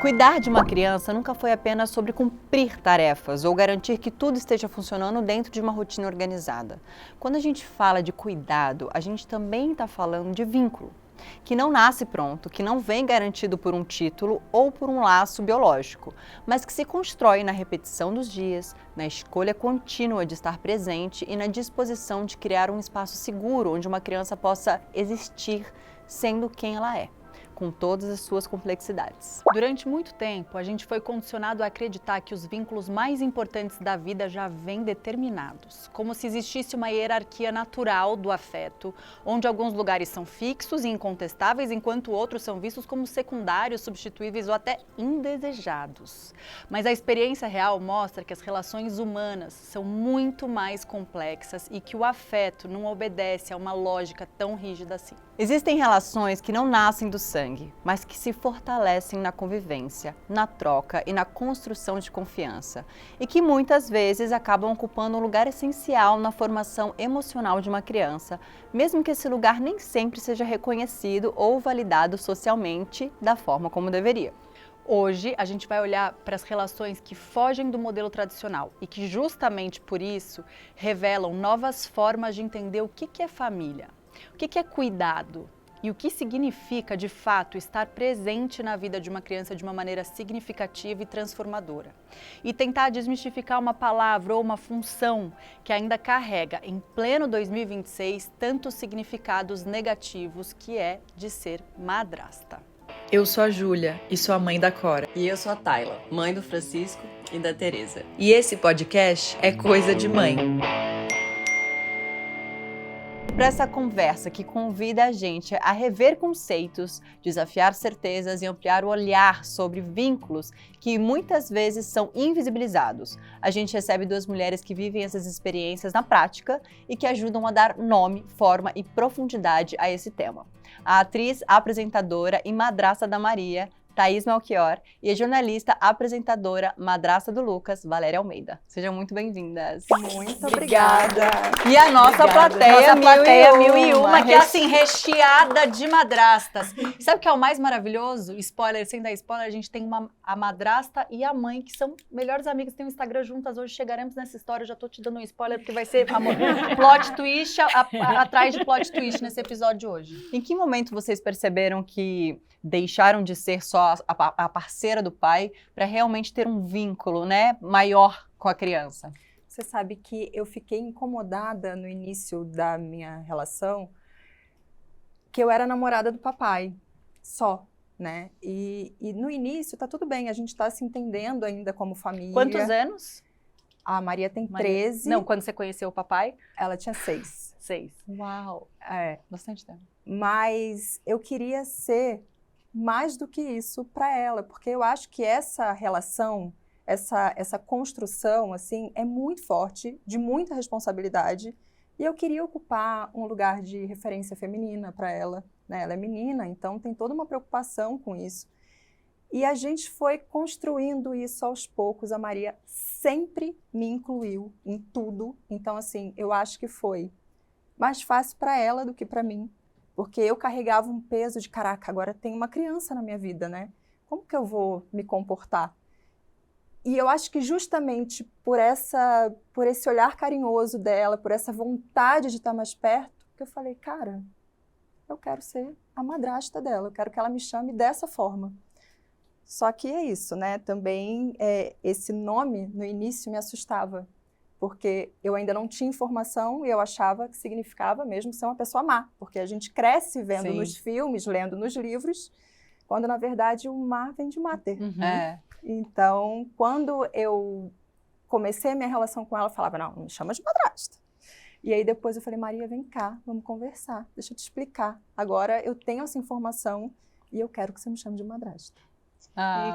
Cuidar de uma criança nunca foi apenas sobre cumprir tarefas ou garantir que tudo esteja funcionando dentro de uma rotina organizada. Quando a gente fala de cuidado, a gente também está falando de vínculo, que não nasce pronto, que não vem garantido por um título ou por um laço biológico, mas que se constrói na repetição dos dias, na escolha contínua de estar presente e na disposição de criar um espaço seguro onde uma criança possa existir sendo quem ela é, com todas as suas complexidades. Durante muito tempo, a gente foi condicionado a acreditar que os vínculos mais importantes da vida já vêm determinados, como se existisse uma hierarquia natural do afeto, onde alguns lugares são fixos e incontestáveis, enquanto outros são vistos como secundários, substituíveis ou até indesejados. Mas a experiência real mostra que as relações humanas são muito mais complexas e que o afeto não obedece a uma lógica tão rígida assim. Existem relações que não nascem do sangue, mas que se fortalecem na convivência, na troca e na construção de confiança, e que muitas vezes acabam ocupando um lugar essencial na formação emocional de uma criança, mesmo que esse lugar nem sempre seja reconhecido ou validado socialmente da forma como deveria. Hoje, a gente vai olhar para as relações que fogem do modelo tradicional e que, justamente por isso, revelam novas formas de entender o que é família, o que é cuidado e o que significa, de fato, estar presente na vida de uma criança de uma maneira significativa e transformadora. E tentar desmistificar uma palavra ou uma função que ainda carrega, em pleno 2026, tantos significados negativos, que é de ser madrasta. Eu sou a Júlia e sou a mãe da Cora. E eu sou a Tayla, mãe do Francisco e da Teresa. E esse podcast é Coisa de Mãe. Para essa conversa que convida a gente a rever conceitos, desafiar certezas e ampliar o olhar sobre vínculos que muitas vezes são invisibilizados. A gente recebe duas mulheres que vivem essas experiências na prática e que ajudam a dar nome, forma e profundidade a esse tema. A atriz, apresentadora e madrasta da Maria, Thaís Melchior, e a jornalista, apresentadora, madrasta do Lucas, Valéria Almeida. Sejam muito bem-vindas. Muito obrigada. E a nossa plateia, Nossa plateia 1001, que é assim, recheada de madrastas. Sabe o que é o mais maravilhoso? Spoiler, sem dar spoiler, a gente tem a madrasta e a mãe, que são melhores amigas, têm um Instagram juntas. Hoje chegaremos nessa história, eu já tô te dando um spoiler, porque vai ser plot twist atrás de plot twist nesse episódio de hoje. Em que momento vocês perceberam que deixaram de ser só a parceira do pai para realmente ter um vínculo, né, maior com a criança? Você sabe que eu fiquei incomodada no início da minha relação, que eu era namorada do papai, só, né? E no início tá tudo bem, a gente tá se entendendo ainda como família. Quantos anos? A Maria tem 13. Não, quando você conheceu o papai? Ela tinha 6. 6. Uau, bastante tempo. Mas eu queria ser mais do que isso para ela, porque eu acho que essa relação, essa construção, assim, é muito forte, de muita responsabilidade, e eu queria ocupar um lugar de referência feminina para ela, né? Ela é menina, então tem toda uma preocupação com isso. E a gente foi construindo isso aos poucos. A Maria sempre me incluiu em tudo, então, assim, eu acho que foi mais fácil para ela do que para mim. Porque eu carregava um peso de, caraca, agora tem uma criança na minha vida, né? Como que eu vou me comportar? E eu acho que justamente por esse olhar carinhoso dela, por essa vontade de estar mais perto, que eu falei, cara, eu quero ser a madrasta dela, eu quero que ela me chame dessa forma. Só que é isso, né? Também esse nome, no início, me assustava. Porque eu ainda não tinha informação e eu achava que significava mesmo ser uma pessoa má. Porque a gente cresce vendo nos filmes, lendo nos livros, quando, na verdade, o má vem de mater. Então, quando eu comecei a minha relação com ela, eu falava, não me chama de madrasta. E aí depois eu falei, Maria, vem cá, vamos conversar, deixa eu te explicar. Agora eu tenho essa informação e eu quero que você me chame de madrasta.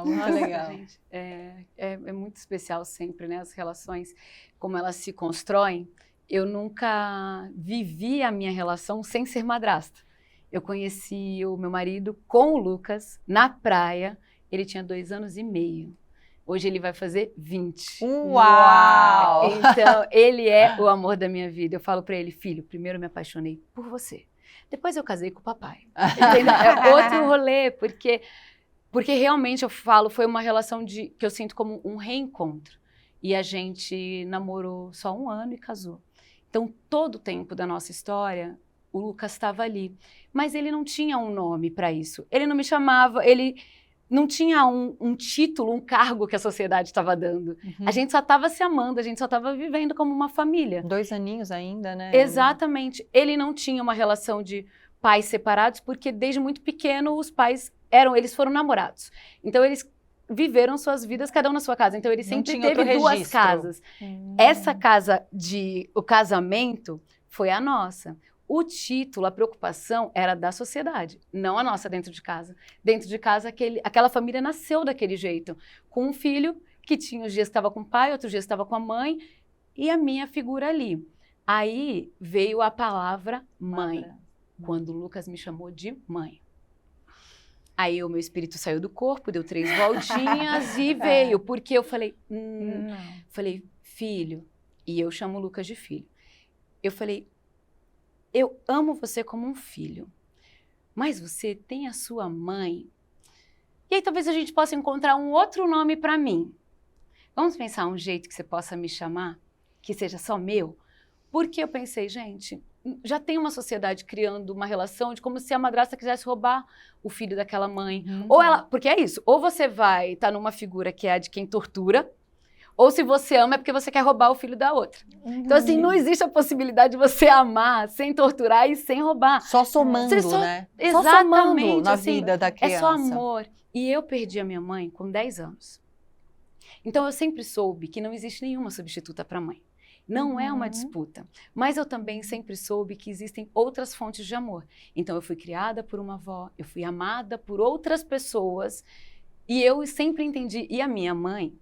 Muito legal. Gente, é muito especial sempre, né? As relações, como elas se constroem. Eu nunca vivi a minha relação sem ser madrasta. Eu conheci o meu marido com o Lucas na praia. Ele tinha 2 anos e meio. Hoje ele vai fazer 20. Uau! Então, ele é o amor da minha vida. Eu falo pra ele, filho, primeiro eu me apaixonei por você. Depois eu casei com o papai. Entendeu? É outro rolê, porque realmente eu falo, foi uma relação que eu sinto como um reencontro. E a gente namorou só 1 ano e casou. Então, todo o tempo da nossa história, o Lucas estava ali. Mas ele não tinha um nome para isso. Ele não me chamava, ele não tinha um título, um cargo que a sociedade estava dando. A gente só estava se amando, a gente só estava vivendo como uma família. 2 aninhos ainda, né? Exatamente. Ele não tinha uma relação de pais separados, porque desde muito pequeno os pais eles foram namorados. Então eles viveram suas vidas, cada um na sua casa. Então ele sempre teve 2 casas. Essa casa o casamento foi a nossa. O título, a preocupação era da sociedade, não a nossa dentro de casa. Dentro de casa, aquela família nasceu daquele jeito, com um filho que tinha os dias que estava com o pai, outros dias que estava com a mãe, e a minha figura ali. Aí veio a palavra mãe, quando o Lucas me chamou de mãe. Aí o meu espírito saiu do corpo, deu 3 voltinhas e veio, porque eu falei, falei, filho, e eu chamo o Lucas de filho. Eu falei, eu amo você como um filho, mas você tem a sua mãe. E aí talvez a gente possa encontrar um outro nome para mim. Vamos pensar um jeito que você possa me chamar, que seja só meu? Porque eu pensei, gente, já tem uma sociedade criando uma relação de como se a madrasta quisesse roubar o filho daquela mãe. Ou ela, porque é isso, ou você vai estar numa figura que é a de quem tortura, ou se você ama é porque você quer roubar o filho da outra. Então, assim, não existe a possibilidade de você amar sem torturar e sem roubar. Só somando, né? Exatamente. Só somando na assim, vida da criança. É só amor. E eu perdi a minha mãe com 10 anos. Então, eu sempre soube que não existe nenhuma substituta para a mãe. Não é uma disputa. Mas eu também sempre soube que existem outras fontes de amor. Então, eu fui criada por uma avó, eu fui amada por outras pessoas. E eu sempre entendi. E a minha mãe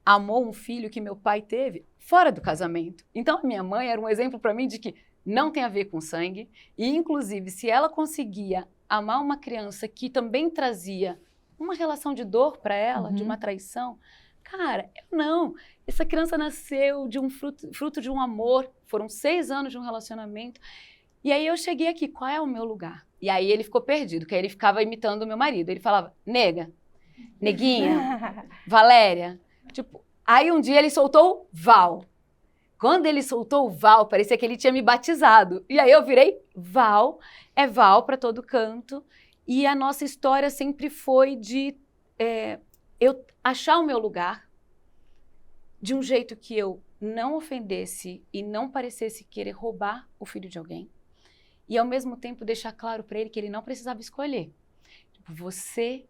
amou um filho que meu pai teve fora do casamento. Então, a minha mãe era um exemplo para mim de que não tem a ver com sangue. E, inclusive, se ela conseguia amar uma criança que também trazia uma relação de dor para ela, de uma traição, cara, eu não. Essa criança nasceu de um fruto de um amor. Foram 6 anos de um relacionamento. E aí eu cheguei aqui, qual é o meu lugar? E aí ele ficou perdido, porque aí ele ficava imitando o meu marido. Ele falava, nega, neguinha, Valéria. Tipo, aí um dia ele soltou Val. Quando ele soltou o Val, parecia que ele tinha me batizado. E aí eu virei Val, é Val para todo canto. E a nossa história sempre foi de eu achar o meu lugar de um jeito que eu não ofendesse e não parecesse querer roubar o filho de alguém. E ao mesmo tempo deixar claro para ele que ele não precisava escolher. Tipo, você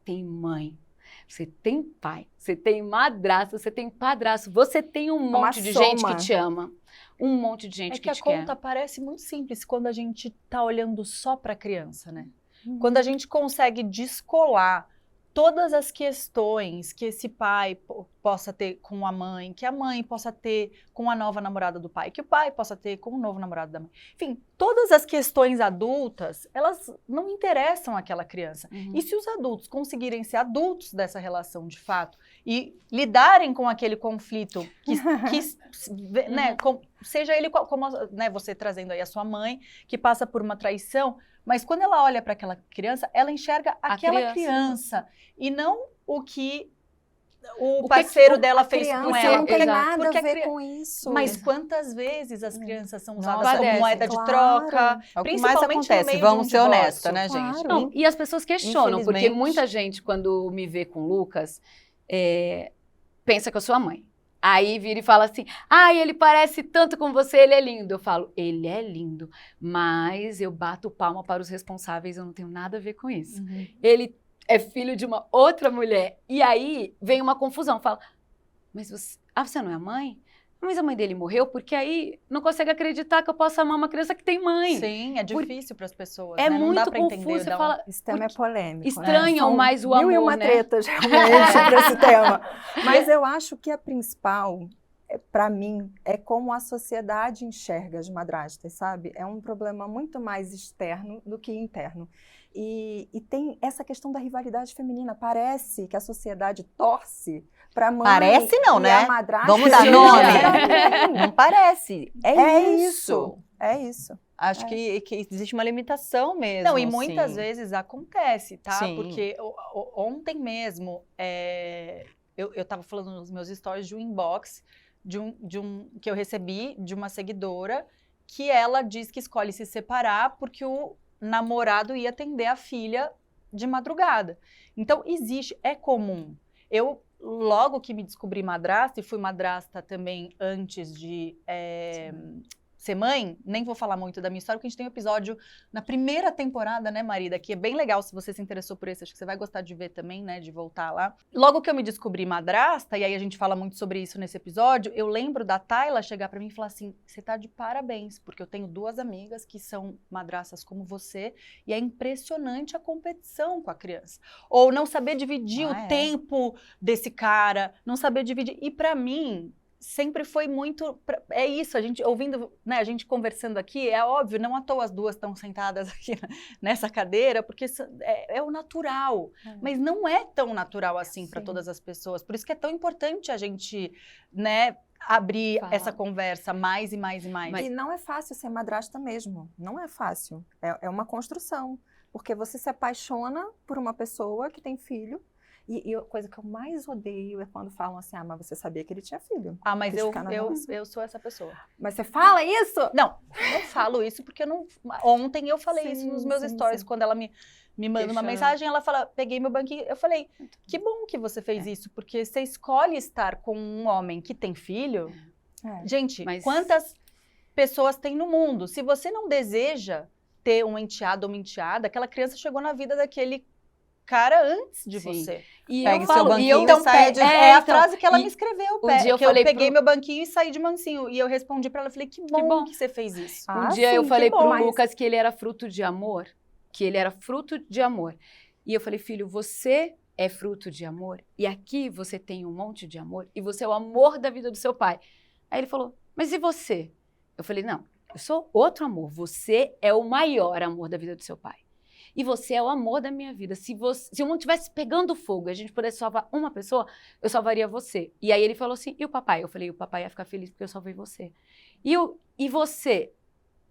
tem mãe. Você tem pai, você tem madrasta, você tem padrasto, você tem um monte de gente que te ama. Um monte de gente que te quer. É que a conta parece muito simples quando a gente tá olhando só para a criança, né? Quando a gente consegue descolar todas as questões que esse pai possa ter com a mãe, que a mãe possa ter com a nova namorada do pai, que o pai possa ter com o novo namorado da mãe. Enfim, todas as questões adultas, elas não interessam àquela criança. E se os adultos conseguirem ser adultos dessa relação de fato e lidarem com aquele conflito, né, seja ele como né, você trazendo aí a sua mãe, que passa por uma traição, mas quando ela olha para aquela criança, ela enxerga aquela criança e não o que o parceiro dela fez com ela. Não tem nada a ver com isso. Mas quantas vezes as crianças são usadas como moeda de troca? É o que mais acontece, vamos ser honestas, né, gente? Não, e as pessoas questionam, porque muita gente, quando me vê com o Lucas, pensa que eu sou a mãe. Aí vira e fala assim, ele parece tanto com você, ele é lindo. Eu falo, ele é lindo, mas eu bato palma para os responsáveis, eu não tenho nada a ver com isso. Ele é filho de uma outra mulher. E aí vem uma confusão, fala, mas você não é a mãe? Mas a mãe dele morreu, porque aí não consegue acreditar que eu posso amar uma criança que tem mãe. Sim, é difícil para as pessoas, né? Não muito dá pra confuso, entender, você fala... Esse tema é polêmico, estranham mais o amor, 1001 né? tretas, realmente, para esse tema. Mas eu acho que a principal para mim, é como a sociedade enxerga as madrastas, sabe? É um problema muito mais externo do que interno. E tem essa questão da rivalidade feminina. Parece que a sociedade torce para a mãe Parece não, e né? a madrasta. Vamos dar se nome. darem bem. Não parece. É isso. É isso. Acho que existe uma limitação mesmo. Não, e muitas assim. vezes acontece, tá? Sim. Porque ontem mesmo, eu estava falando nos meus stories de um inbox que eu recebi de uma seguidora que ela diz que escolhe se separar porque o namorado ia atender a filha de madrugada. Então, é comum. Eu, logo que me descobri madrasta, e fui madrasta também antes de ser mãe, nem vou falar muito da minha história, porque a gente tem um episódio na primeira temporada, né, Marida, que é bem legal, se você se interessou por esse, acho que você vai gostar de ver também, né, de voltar lá. Logo que eu me descobri madrasta, e aí a gente fala muito sobre isso nesse episódio, eu lembro da Tayla chegar pra mim e falar assim, você tá de parabéns, porque eu tenho 2 amigas que são madrastas como você, e é impressionante a competição com a criança. Ou não saber dividir o tempo desse cara, não saber dividir, e pra mim sempre foi muito, é isso, a gente ouvindo, né, a gente conversando aqui, é óbvio, não à toa as duas estão sentadas aqui nessa cadeira, porque é o natural, mas não é tão natural assim para todas as pessoas, por isso que é tão importante a gente, né, abrir essa conversa mais e mais e mais. E não é fácil ser madrasta mesmo, não é fácil, é uma construção, porque você se apaixona por uma pessoa que tem filho. E a coisa que eu mais odeio é quando falam assim, mas você sabia que ele tinha filho. Ah, mas eu sou essa pessoa. Mas você fala isso? Não falo isso porque eu não... Ontem eu falei isso nos meus stories, quando ela me manda uma mensagem, ela fala, peguei meu banquinho, eu falei, que bom que você fez isso, porque você escolhe estar com um homem que tem filho. Gente, quantas pessoas tem no mundo? Se você não deseja ter um enteado ou uma enteada, aquela criança chegou na vida daquele cara antes de você. E Pega eu seu falo, banquinho então, e sai de... É a frase que ela me escreveu. dia eu que falei eu peguei meu banquinho e saí de mansinho. E eu respondi pra ela, falei, que bom que você fez isso. Um dia eu falei pro Lucas que ele era fruto de amor. E eu falei, filho, você é fruto de amor. E aqui você tem um monte de amor. E você é o amor da vida do seu pai. Aí ele falou, mas e você? Eu falei, não, eu sou outro amor. Você é o maior amor da vida do seu pai. E você é o amor da minha vida. Se o mundo estivesse pegando fogo e a gente pudesse salvar uma pessoa, eu salvaria você. E aí ele falou assim, e o papai? Eu falei, o papai ia ficar feliz porque eu salvei você. E você?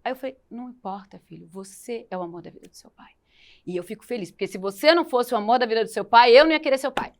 Aí eu falei, não importa, filho, você é o amor da vida do seu pai. E eu fico feliz, porque se você não fosse o amor da vida do seu pai, eu não ia querer seu pai.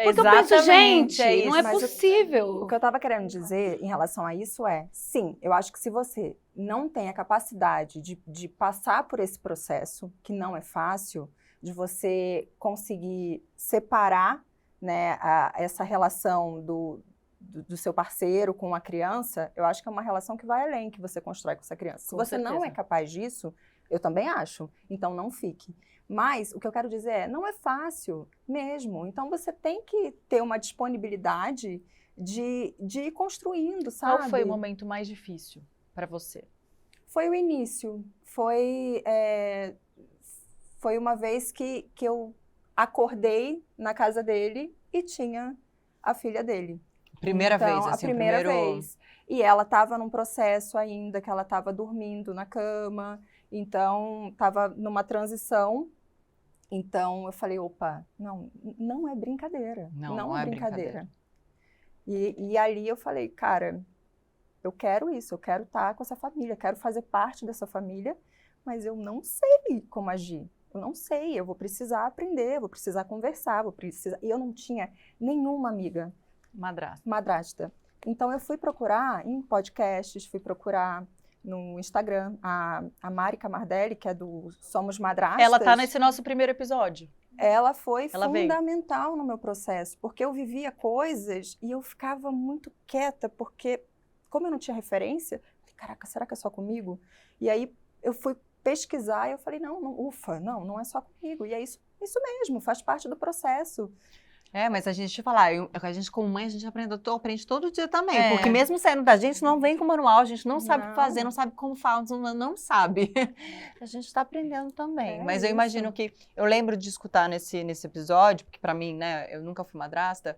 Porque eu penso, gente, não é possível. O que eu estava querendo dizer em relação a isso sim, eu acho que se você não tem a capacidade de passar por esse processo, que não é fácil, de você conseguir separar, né, essa relação do seu parceiro com a criança, eu acho que é uma relação que vai além, que você constrói com essa criança. Se você não é capaz disso, eu também acho, então não fique. Mas o que eu quero dizer não é fácil mesmo. Então você tem que ter uma disponibilidade de ir construindo, sabe? Qual foi o momento mais difícil para você? Foi o início. Foi uma vez que eu acordei na casa dele e tinha a filha dele. Primeira vez, assim, a primeira vez. E ela estava num processo ainda, que ela estava dormindo na cama, então estava numa transição. Então eu falei, opa, não é brincadeira. Não é brincadeira. E ali eu falei, cara, eu quero isso, eu quero estar com essa família, quero fazer parte dessa família, mas eu não sei como agir. Eu não sei, eu vou precisar aprender, vou precisar conversar, E eu não tinha nenhuma amiga madrasta. Então eu fui procurar em podcasts, fui procurar no Instagram, a Mari Camardelli, que é do Somos Madrastas. Ela tá nesse nosso primeiro episódio. Ela foi fundamental no meu processo, porque eu vivia coisas e eu ficava muito quieta, porque como eu não tinha referência, eu falei, caraca, será que é só comigo? E aí eu fui pesquisar e eu falei, não é só comigo. E é isso mesmo, faz parte do processo. Mas a gente a gente como mãe, a gente aprende todo dia também. Porque mesmo saindo da gente, não vem com manual, a gente não sabe o que fazer, não sabe como faz, não sabe. A gente está aprendendo também. Mas eu imagino que, eu lembro de escutar nesse episódio, porque pra mim, né, eu nunca fui madrasta,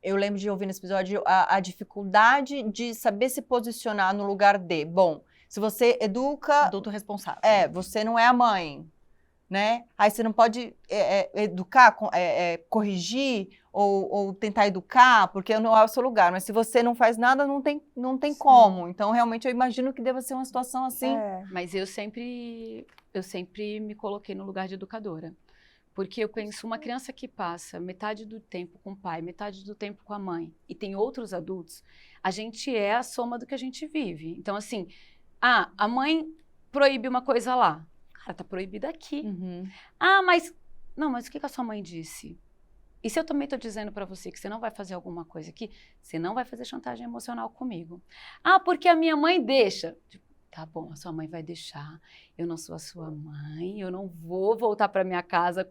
eu lembro de ouvir nesse episódio a dificuldade de saber se posicionar no lugar de, bom, se você educa... Adulto responsável. Você não é a mãe, né? Aí você não pode educar, corrigir ou tentar educar, porque não é o seu lugar. Mas se você não faz nada, não tem como. Então, realmente, eu imagino que deva ser uma situação assim. Mas eu sempre me coloquei no lugar de educadora. Porque eu penso, uma criança que passa metade do tempo com o pai, metade do tempo com a mãe, e tem outros adultos, a gente é a soma do que a gente vive. Então, assim, a mãe proíbe uma coisa lá. Cara, tá proibida aqui. Mas o que a sua mãe disse? E se eu também tô dizendo pra você que você não vai fazer alguma coisa aqui, você não vai fazer chantagem emocional comigo. Porque a minha mãe deixa. Tipo, tá bom, a sua mãe vai deixar. Eu não sou a sua mãe, eu não vou voltar pra minha casa,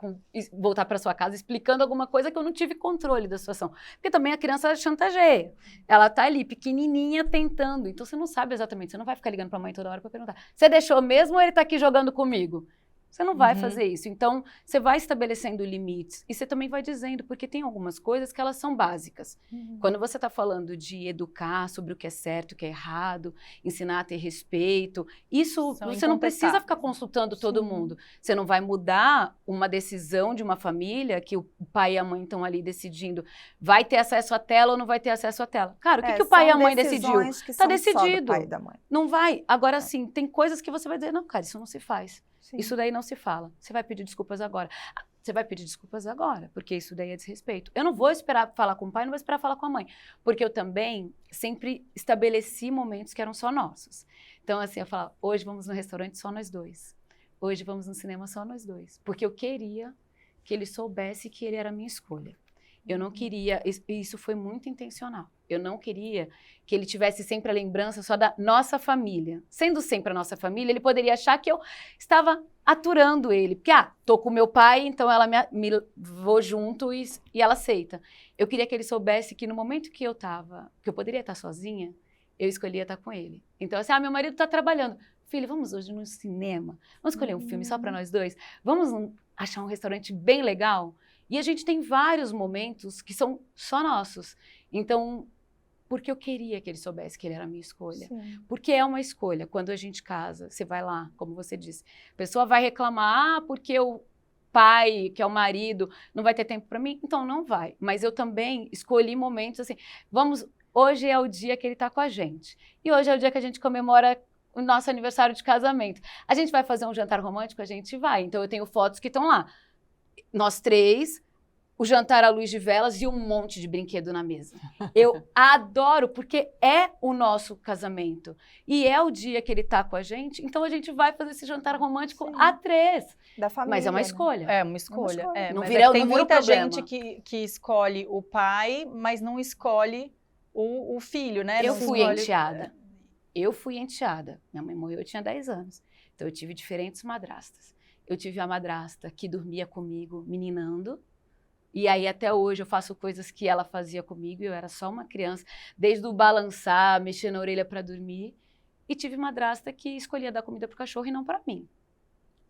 voltar pra sua casa explicando alguma coisa que eu não tive controle da situação. Porque também a criança chantageia. Ela tá ali, pequenininha, tentando. Então você não sabe exatamente, você não vai ficar ligando pra mãe toda hora pra perguntar. Você deixou mesmo ou ele tá aqui jogando comigo? Você não vai fazer isso. Então, você vai estabelecendo limites e você também vai dizendo, porque tem algumas coisas que elas são básicas. Quando você está falando de educar sobre o que é certo, o que é errado, ensinar a ter respeito, isso você não precisa ficar consultando todo mundo. Você não vai mudar uma decisão de uma família que o pai e a mãe estão ali decidindo, vai ter acesso à tela ou não vai ter acesso à tela. Cara, o que o pai e a mãe decidiu? Está decidido. Só do pai e da mãe. Não vai. Agora, sim, tem coisas que você vai dizer, não, cara, isso não se faz. Sim. Isso daí não se fala. Você vai pedir desculpas agora. Você vai pedir desculpas agora, porque isso daí é desrespeito. Eu não vou esperar falar com o pai, não vou esperar falar com a mãe. Porque eu também sempre estabeleci momentos que eram só nossos. Então, assim, eu falo, hoje vamos no restaurante só nós dois. Hoje vamos no cinema só nós dois. Porque eu queria que ele soubesse que ele era a minha escolha. Eu não queria, e isso foi muito intencional. Eu não queria que ele tivesse sempre a lembrança só da nossa família. Sendo sempre a nossa família, ele poderia achar que eu estava aturando ele. Porque, tô com meu pai, então ela me vou junto e ela aceita. Eu queria que ele soubesse que no momento que eu poderia estar sozinha, eu escolhia estar com ele. Então, assim, meu marido está trabalhando. Filho, vamos hoje no cinema? Vamos escolher um filme só para nós dois? Vamos achar um restaurante bem legal? E a gente tem vários momentos que são só nossos. Então, porque eu queria que ele soubesse que ele era a minha escolha. Sim. Porque é uma escolha. Quando a gente casa, você vai lá, como você disse, a pessoa vai reclamar porque o pai, que é o marido, não vai ter tempo para mim. Então, não vai. Mas eu também escolhi momentos assim, hoje é o dia que ele está com a gente. E hoje é o dia que a gente comemora o nosso aniversário de casamento. A gente vai fazer um jantar romântico? A gente vai. Então, eu tenho fotos que estão lá. Nós três, o jantar à luz de velas e um monte de brinquedo na mesa. Eu adoro, porque é o nosso casamento. E é o dia que ele tá com a gente, então a gente vai fazer esse jantar romântico a três. Da família, mas é uma escolha. É uma escolha. Não Mas vira, tem não vira muita problema. gente que escolhe o pai, mas não escolhe o filho, né? Eu Não fui escolhe- enteada. Eu fui enteada. Minha mãe morreu, eu tinha 10 anos. Então eu tive diferentes madrastas. Eu tive a madrasta que dormia comigo, meninando. E aí, até hoje, eu faço coisas que ela fazia comigo. Eu era só uma criança. Desde o balançar, mexer na orelha para dormir. E tive madrasta que escolhia dar comida pro cachorro e não para mim.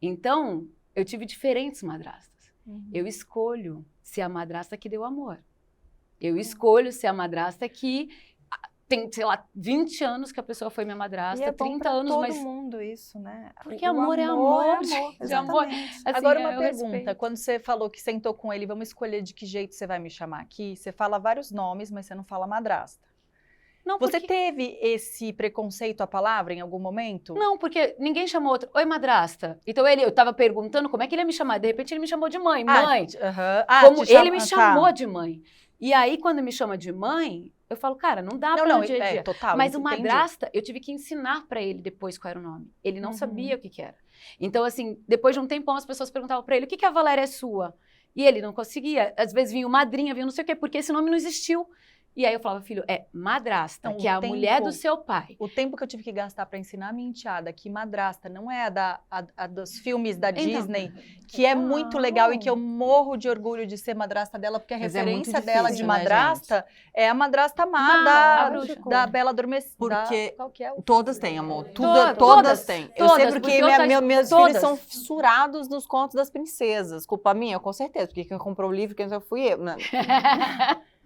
Então, eu tive diferentes madrastas. Eu escolho ser a madrasta que deu amor. Eu escolho ser a madrasta que... Tem, sei lá, 20 anos que a pessoa foi minha madrasta, E é bom 30 pra anos, todo mas... mundo isso, né? Porque O amor é amor, gente. exatamente. Amor. Assim, Agora uma eu pergunta, respeito. quando você falou que sentou com ele, vamos escolher de que jeito você vai me chamar aqui, você fala vários nomes, mas você não fala madrasta. Não, Você porque... teve esse preconceito à palavra em algum momento? Não, porque ninguém chamou outro. Oi, madrasta. Então eu tava perguntando como é que ele ia me chamar. De repente ele me chamou de mãe. Mãe. Como ele me chamou de mãe. E aí, quando me chama de mãe, eu falo, cara, não dá pra dia a dia. total. Mas o entendi. madrasta, eu tive que ensinar pra ele depois qual era o nome. Ele não sabia o que era. Então, assim, depois de um tempão, as pessoas perguntavam pra ele, o que a Valéria é sua? E ele não conseguia. Às vezes vinha o madrinha, vinha não sei o quê, porque esse nome não existiu. E aí eu falava, filho, é madrasta, Então, que é a o mulher tempo- do seu pai. O tempo que eu tive que gastar pra ensinar a minha enteada que madrasta não é a dos filmes da Então. Disney, que é muito legal e que eu morro de orgulho de ser madrasta dela, porque a Mas é muito referência dela de difícil, né, madrasta é a madrasta má a bruxa. da Bela Adormecida. Porque Qual que é o todas têm, amor. Todas. Todas têm. Eu sei Todas, porque porque outras- meus todas. filhos são fissurados nos contos das princesas. Culpa minha? Com certeza. Porque quem comprou o livro, quem já fui eu. Né?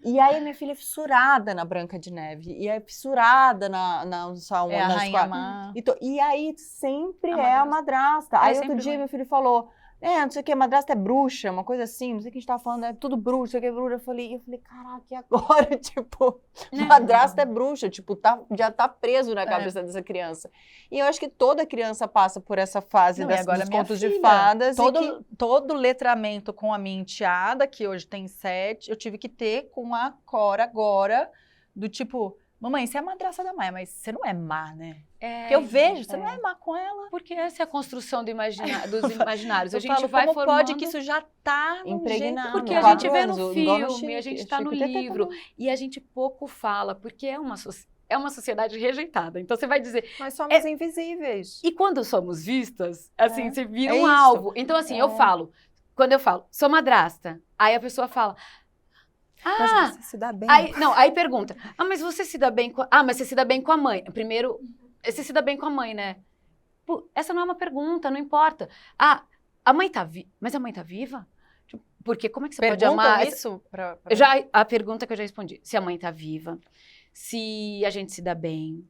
E aí minha filha é fissurada na Branca de Neve. E é fissurada É a Rainha Má. E aí sempre A é a madrasta. madrasta. Aí sempre outro dia vai. meu filho falou, não sei o que, a madrasta é bruxa, uma coisa assim, não sei o que a gente tava falando, é tudo bruxa, não sei o que é bruxa. Eu falei, caraca, e agora? Tipo, madrasta é bruxa, tipo, já tá preso na cabeça dessa criança. E eu acho que toda criança passa por essa fase Não, e agora dos minha contos de filha, fadas. Todo letramento com a minha enteada, que hoje tem 7, eu tive que ter com a Cora agora, do tipo, mamãe, você é a madrasta da Maia, mas você não é má, né? Porque eu vejo, você não é má com ela. Porque essa é a construção dos imaginários. Eu a gente falo, vai como formando... pode que isso já tá impregnado. Porque Não, a gente 4 vê no anos, igual no filme, a Chico, gente tá no Chico e Tetê livro, também. e a gente pouco fala, porque é uma sociedade rejeitada. Então você vai dizer... Nós somos invisíveis. E quando somos vistas, assim, você vira É um isso. alvo. Então assim, quando eu falo, sou madrasta, aí a pessoa fala... Mas você se dá bem. Aí pergunta, mas você se dá bem com... mas você se dá bem com a mãe. Primeiro, você se dá bem com a mãe, né? Pô, essa não é uma pergunta, não importa. A mãe tá viva, mas a mãe tá viva? Tipo, porque como é que você pode amar... isso? A pergunta que eu já respondi, se a mãe tá viva, se a gente se dá bem.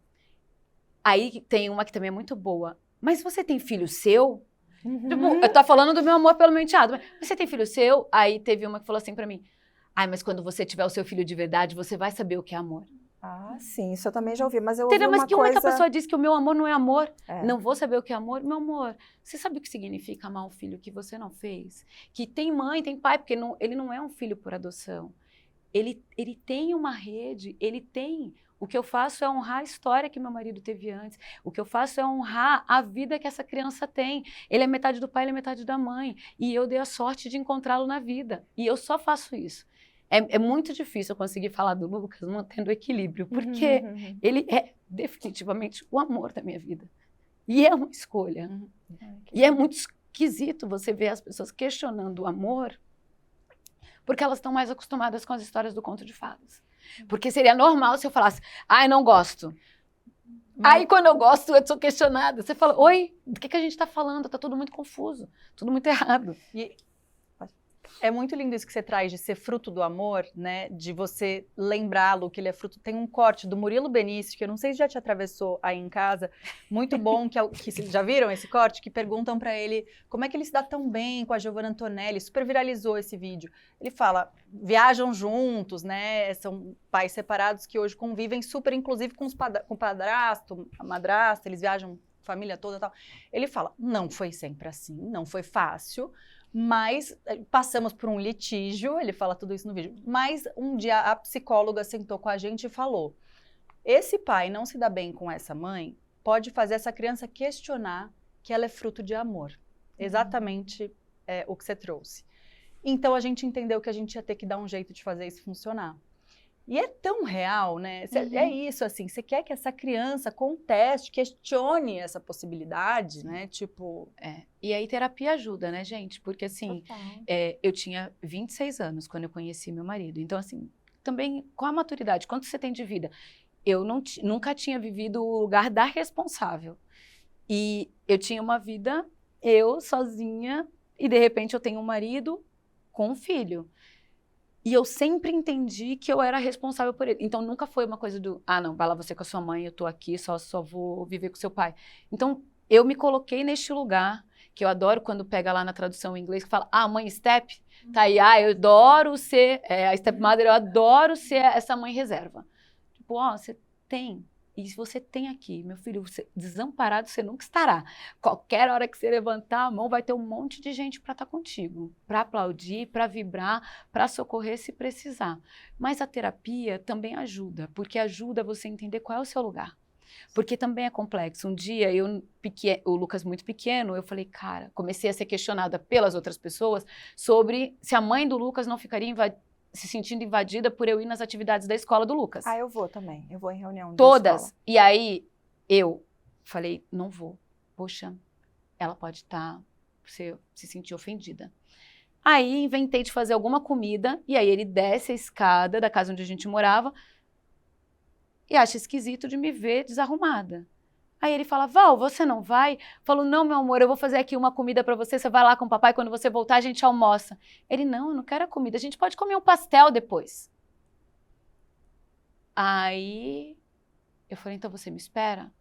Aí tem uma que também é muito boa. Mas você tem filho seu? Tipo, eu tô falando do meu amor pelo meu enteado. Mas você tem filho seu? Aí teve uma que falou assim pra mim, mas quando você tiver o seu filho de verdade, você vai saber o que é amor. Sim, isso eu também já ouvi, mas eu ouvi Entendeu? Mas uma que única coisa... pessoa diz que o meu amor não é amor? É. Não vou saber o que é amor? Meu amor, você sabe o que significa amar um filho que você não fez? Que tem mãe, tem pai, porque ele não é um filho por adoção. Ele tem uma rede, ele tem... O que eu faço é honrar a história que meu marido teve antes. O que eu faço é honrar a vida que essa criança tem. Ele é metade do pai, ele é metade da mãe. E eu dei a sorte de encontrá-lo na vida. E eu só faço isso. É muito difícil eu conseguir falar do Lucas mantendo o equilíbrio, porque ele é definitivamente o amor da minha vida. E é uma escolha. E é muito esquisito você ver as pessoas questionando o amor, porque elas estão mais acostumadas com as histórias do conto de fadas. Porque seria normal se eu falasse, não gosto. Aí quando eu gosto, eu sou questionada. Você fala, oi, do que a gente está falando? Tá tudo muito confuso, tudo muito errado. É muito lindo isso que você traz de ser fruto do amor, né? De você lembrá-lo que ele é fruto. Tem um corte do Murilo Benício, que eu não sei se já te atravessou aí em casa, muito bom, que já viram esse corte? Que perguntam pra ele como é que ele se dá tão bem com a Giovanna Antonelli, super viralizou esse vídeo. Ele fala, viajam juntos, né? São pais separados que hoje convivem super, inclusive com o padrasto, a madrasta, eles viajam, família toda e tal. Ele fala, não foi sempre assim, não foi fácil, mas passamos por um litígio, ele fala tudo isso no vídeo, mas um dia a psicóloga sentou com a gente e falou, esse pai não se dá bem com essa mãe, pode fazer essa criança questionar que ela é fruto de amor. Exatamente o que você trouxe. Então a gente entendeu que a gente ia ter que dar um jeito de fazer isso funcionar. E é tão real, né? É isso, assim, você quer que essa criança conteste, questione essa possibilidade, né? Tipo... E aí terapia ajuda, né, gente? Porque, assim, eu tinha 26 anos quando eu conheci meu marido. Então, assim, também com a maturidade, quanto você tem de vida? Eu nunca tinha vivido o lugar da responsável. E eu tinha uma vida, eu sozinha, e de repente eu tenho um marido com um filho. E eu sempre entendi que eu era responsável por ele. Então, nunca foi uma coisa do, não, vai lá você com a sua mãe, eu tô aqui, só vou viver com seu pai. Então, eu me coloquei neste lugar, que eu adoro quando pega lá na tradução em inglês, que fala, mãe step, tá aí, eu adoro ser, a stepmother, eu adoro ser essa mãe reserva. Tipo, você tem, e se você tem aqui, meu filho, desamparado você nunca estará. Qualquer hora que você levantar a mão, vai ter um monte de gente para estar contigo, para aplaudir, para vibrar, para socorrer se precisar. Mas a terapia também ajuda, porque ajuda você a entender qual é o seu lugar. Porque também é complexo. Um dia, o Lucas muito pequeno, eu falei, cara, comecei a ser questionada pelas outras pessoas sobre se a mãe do Lucas não ficaria se sentindo invadida por eu ir nas atividades da escola do Lucas. Eu vou também. Eu vou em reunião todas. da escola. E aí, eu falei, não vou. Poxa, ela pode se sentir ofendida. Aí, inventei de fazer alguma comida, e aí ele desce a escada da casa onde a gente morava e acha esquisito de me ver desarrumada. Aí ele fala, Val, você não vai? Eu falo, não, meu amor, eu vou fazer aqui uma comida pra você vai lá com o papai, quando você voltar a gente almoça. Ele, não, eu não quero a comida, a gente pode comer um pastel depois. Aí eu falei, então você me espera?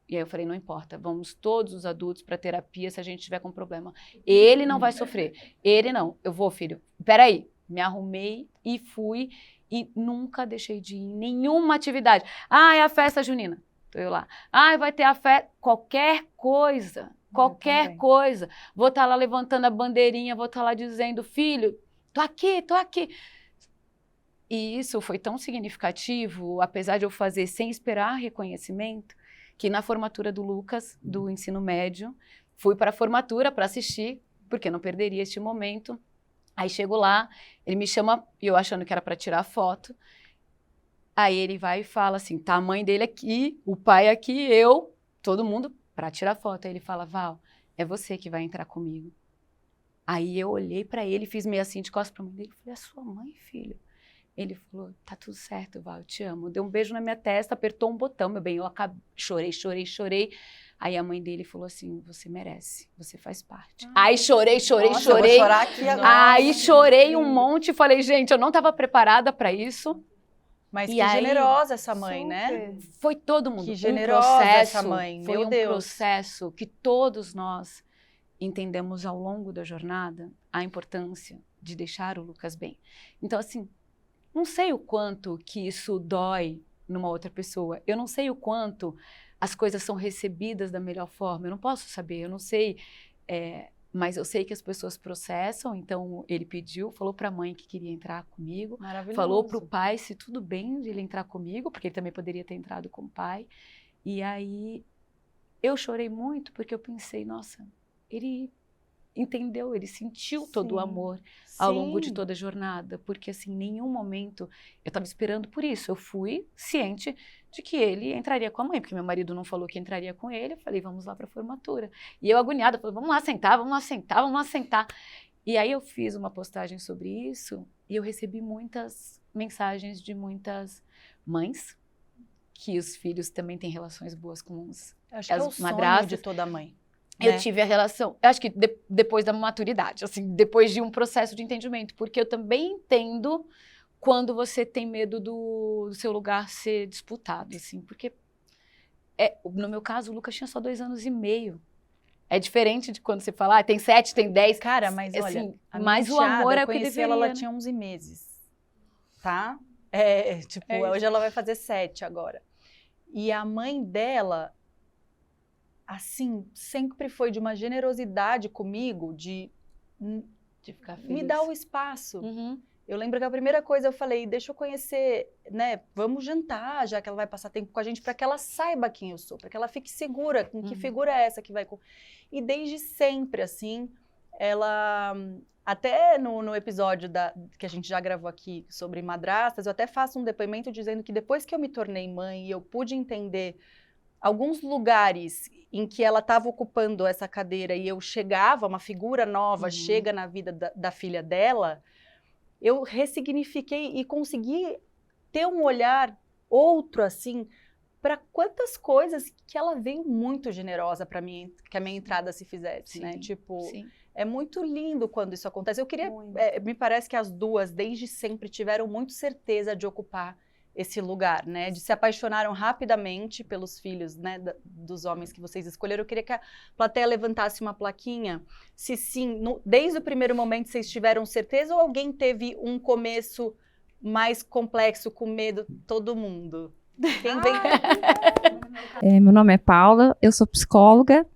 E aí eu falei, não importa, vamos todos os adultos para terapia se a gente tiver com problema. Ele não vai sofrer, ele não. Eu vou, filho, peraí. Me arrumei e fui e nunca deixei de ir em nenhuma atividade. Ah, é a festa junina. Tô eu lá. Ah, vai ter a festa, qualquer coisa. Qualquer coisa. Vou estar lá levantando a bandeirinha, vou estar lá dizendo, filho, tô aqui, tô aqui. E isso foi tão significativo, apesar de eu fazer sem esperar reconhecimento, que na formatura do Lucas, do ensino médio, fui para a formatura para assistir, porque não perderia este momento. Aí chego lá, ele me chama, eu achando que era para tirar foto. Aí ele vai e fala assim, tá a mãe dele aqui, o pai aqui, eu, todo mundo para tirar foto. Aí ele fala, Val, é você que vai entrar comigo. Aí eu olhei para ele, fiz meio assim de costas para a mãe dele, falei, é sua mãe, filho? Ele falou, tá tudo certo, Val, eu te amo. Deu um beijo na minha testa, apertou um botão, meu bem, eu chorei. Aí a mãe dele falou assim, você merece, você faz parte. Aí chorei. Nossa, eu vou chorar aqui agora. Aí chorei um monte, falei, gente, eu não estava preparada para isso. Mas E que aí, generosa essa mãe, né? Foi todo mundo. Que generosa essa mãe, Foi meu um Deus. processo que todos nós entendemos ao longo da jornada a importância de deixar o Lucas bem. Então, assim, não sei o quanto que isso dói numa outra pessoa. Eu não sei o quanto as coisas são recebidas da melhor forma. Eu não posso saber, eu não sei. Mas eu sei que as pessoas processam. Então, ele pediu, falou para a mãe que queria entrar comigo. Maravilhoso. Falou para o pai se tudo bem de ele entrar comigo, porque ele também poderia ter entrado com o pai. E aí, eu chorei muito, porque eu pensei, nossa, ele entendeu, ele sentiu todo o amor ao longo de toda a jornada, porque assim, em nenhum momento eu estava esperando por isso. Eu fui ciente de que ele entraria com a mãe, porque meu marido não falou que entraria com ele. Eu falei, vamos lá para a formatura. E eu agoniada, falei, vamos lá sentar. E aí eu fiz uma postagem sobre isso e eu recebi muitas mensagens de muitas mães que os filhos também têm relações boas com Acho que é o sonho madrastas. de toda mãe. Eu tive a relação, eu acho que depois da maturidade, assim, depois de um processo de entendimento, porque eu também entendo quando você tem medo do seu lugar ser disputado, assim, porque no meu caso o Lucas tinha só 2 anos e meio. É diferente de quando você fala, tem 7, tem 10. Cara, mas assim, olha, a mas minha o amor enteada, é o que eu conheci deveria, ela né? tinha 11 meses, tá? Hoje ela vai fazer 7 agora. E a mãe dela, assim, sempre foi de uma generosidade comigo, de ficar feliz. me dar o espaço. Uhum. Eu lembro que a primeira coisa eu falei, deixa eu conhecer, né? Vamos jantar, já que ela vai passar tempo com a gente, para que ela saiba quem eu sou, para que ela fique segura com que figura é essa que vai... E desde sempre, assim, ela... Até no episódio que a gente já gravou aqui sobre madrastas, eu até faço um depoimento dizendo que depois que eu me tornei mãe e eu pude entender alguns lugares em que ela estava ocupando essa cadeira e eu chegava, uma figura nova chega na vida da filha dela, eu ressignifiquei e consegui ter um olhar outro, assim, para quantas coisas que ela veio muito generosa para mim, que a minha entrada se fizesse, né? Tipo, é muito lindo quando isso acontece. Eu queria, me parece que as duas, desde sempre, tiveram muito certeza de ocupar esse lugar, né? De se apaixonaram rapidamente pelos filhos, né? Dos homens que vocês escolheram. Eu queria que a plateia levantasse uma plaquinha. Se sim, desde o primeiro momento vocês tiveram certeza ou alguém teve um começo mais complexo, com medo? Todo mundo. Quem vem? Meu nome é Paula, eu sou psicóloga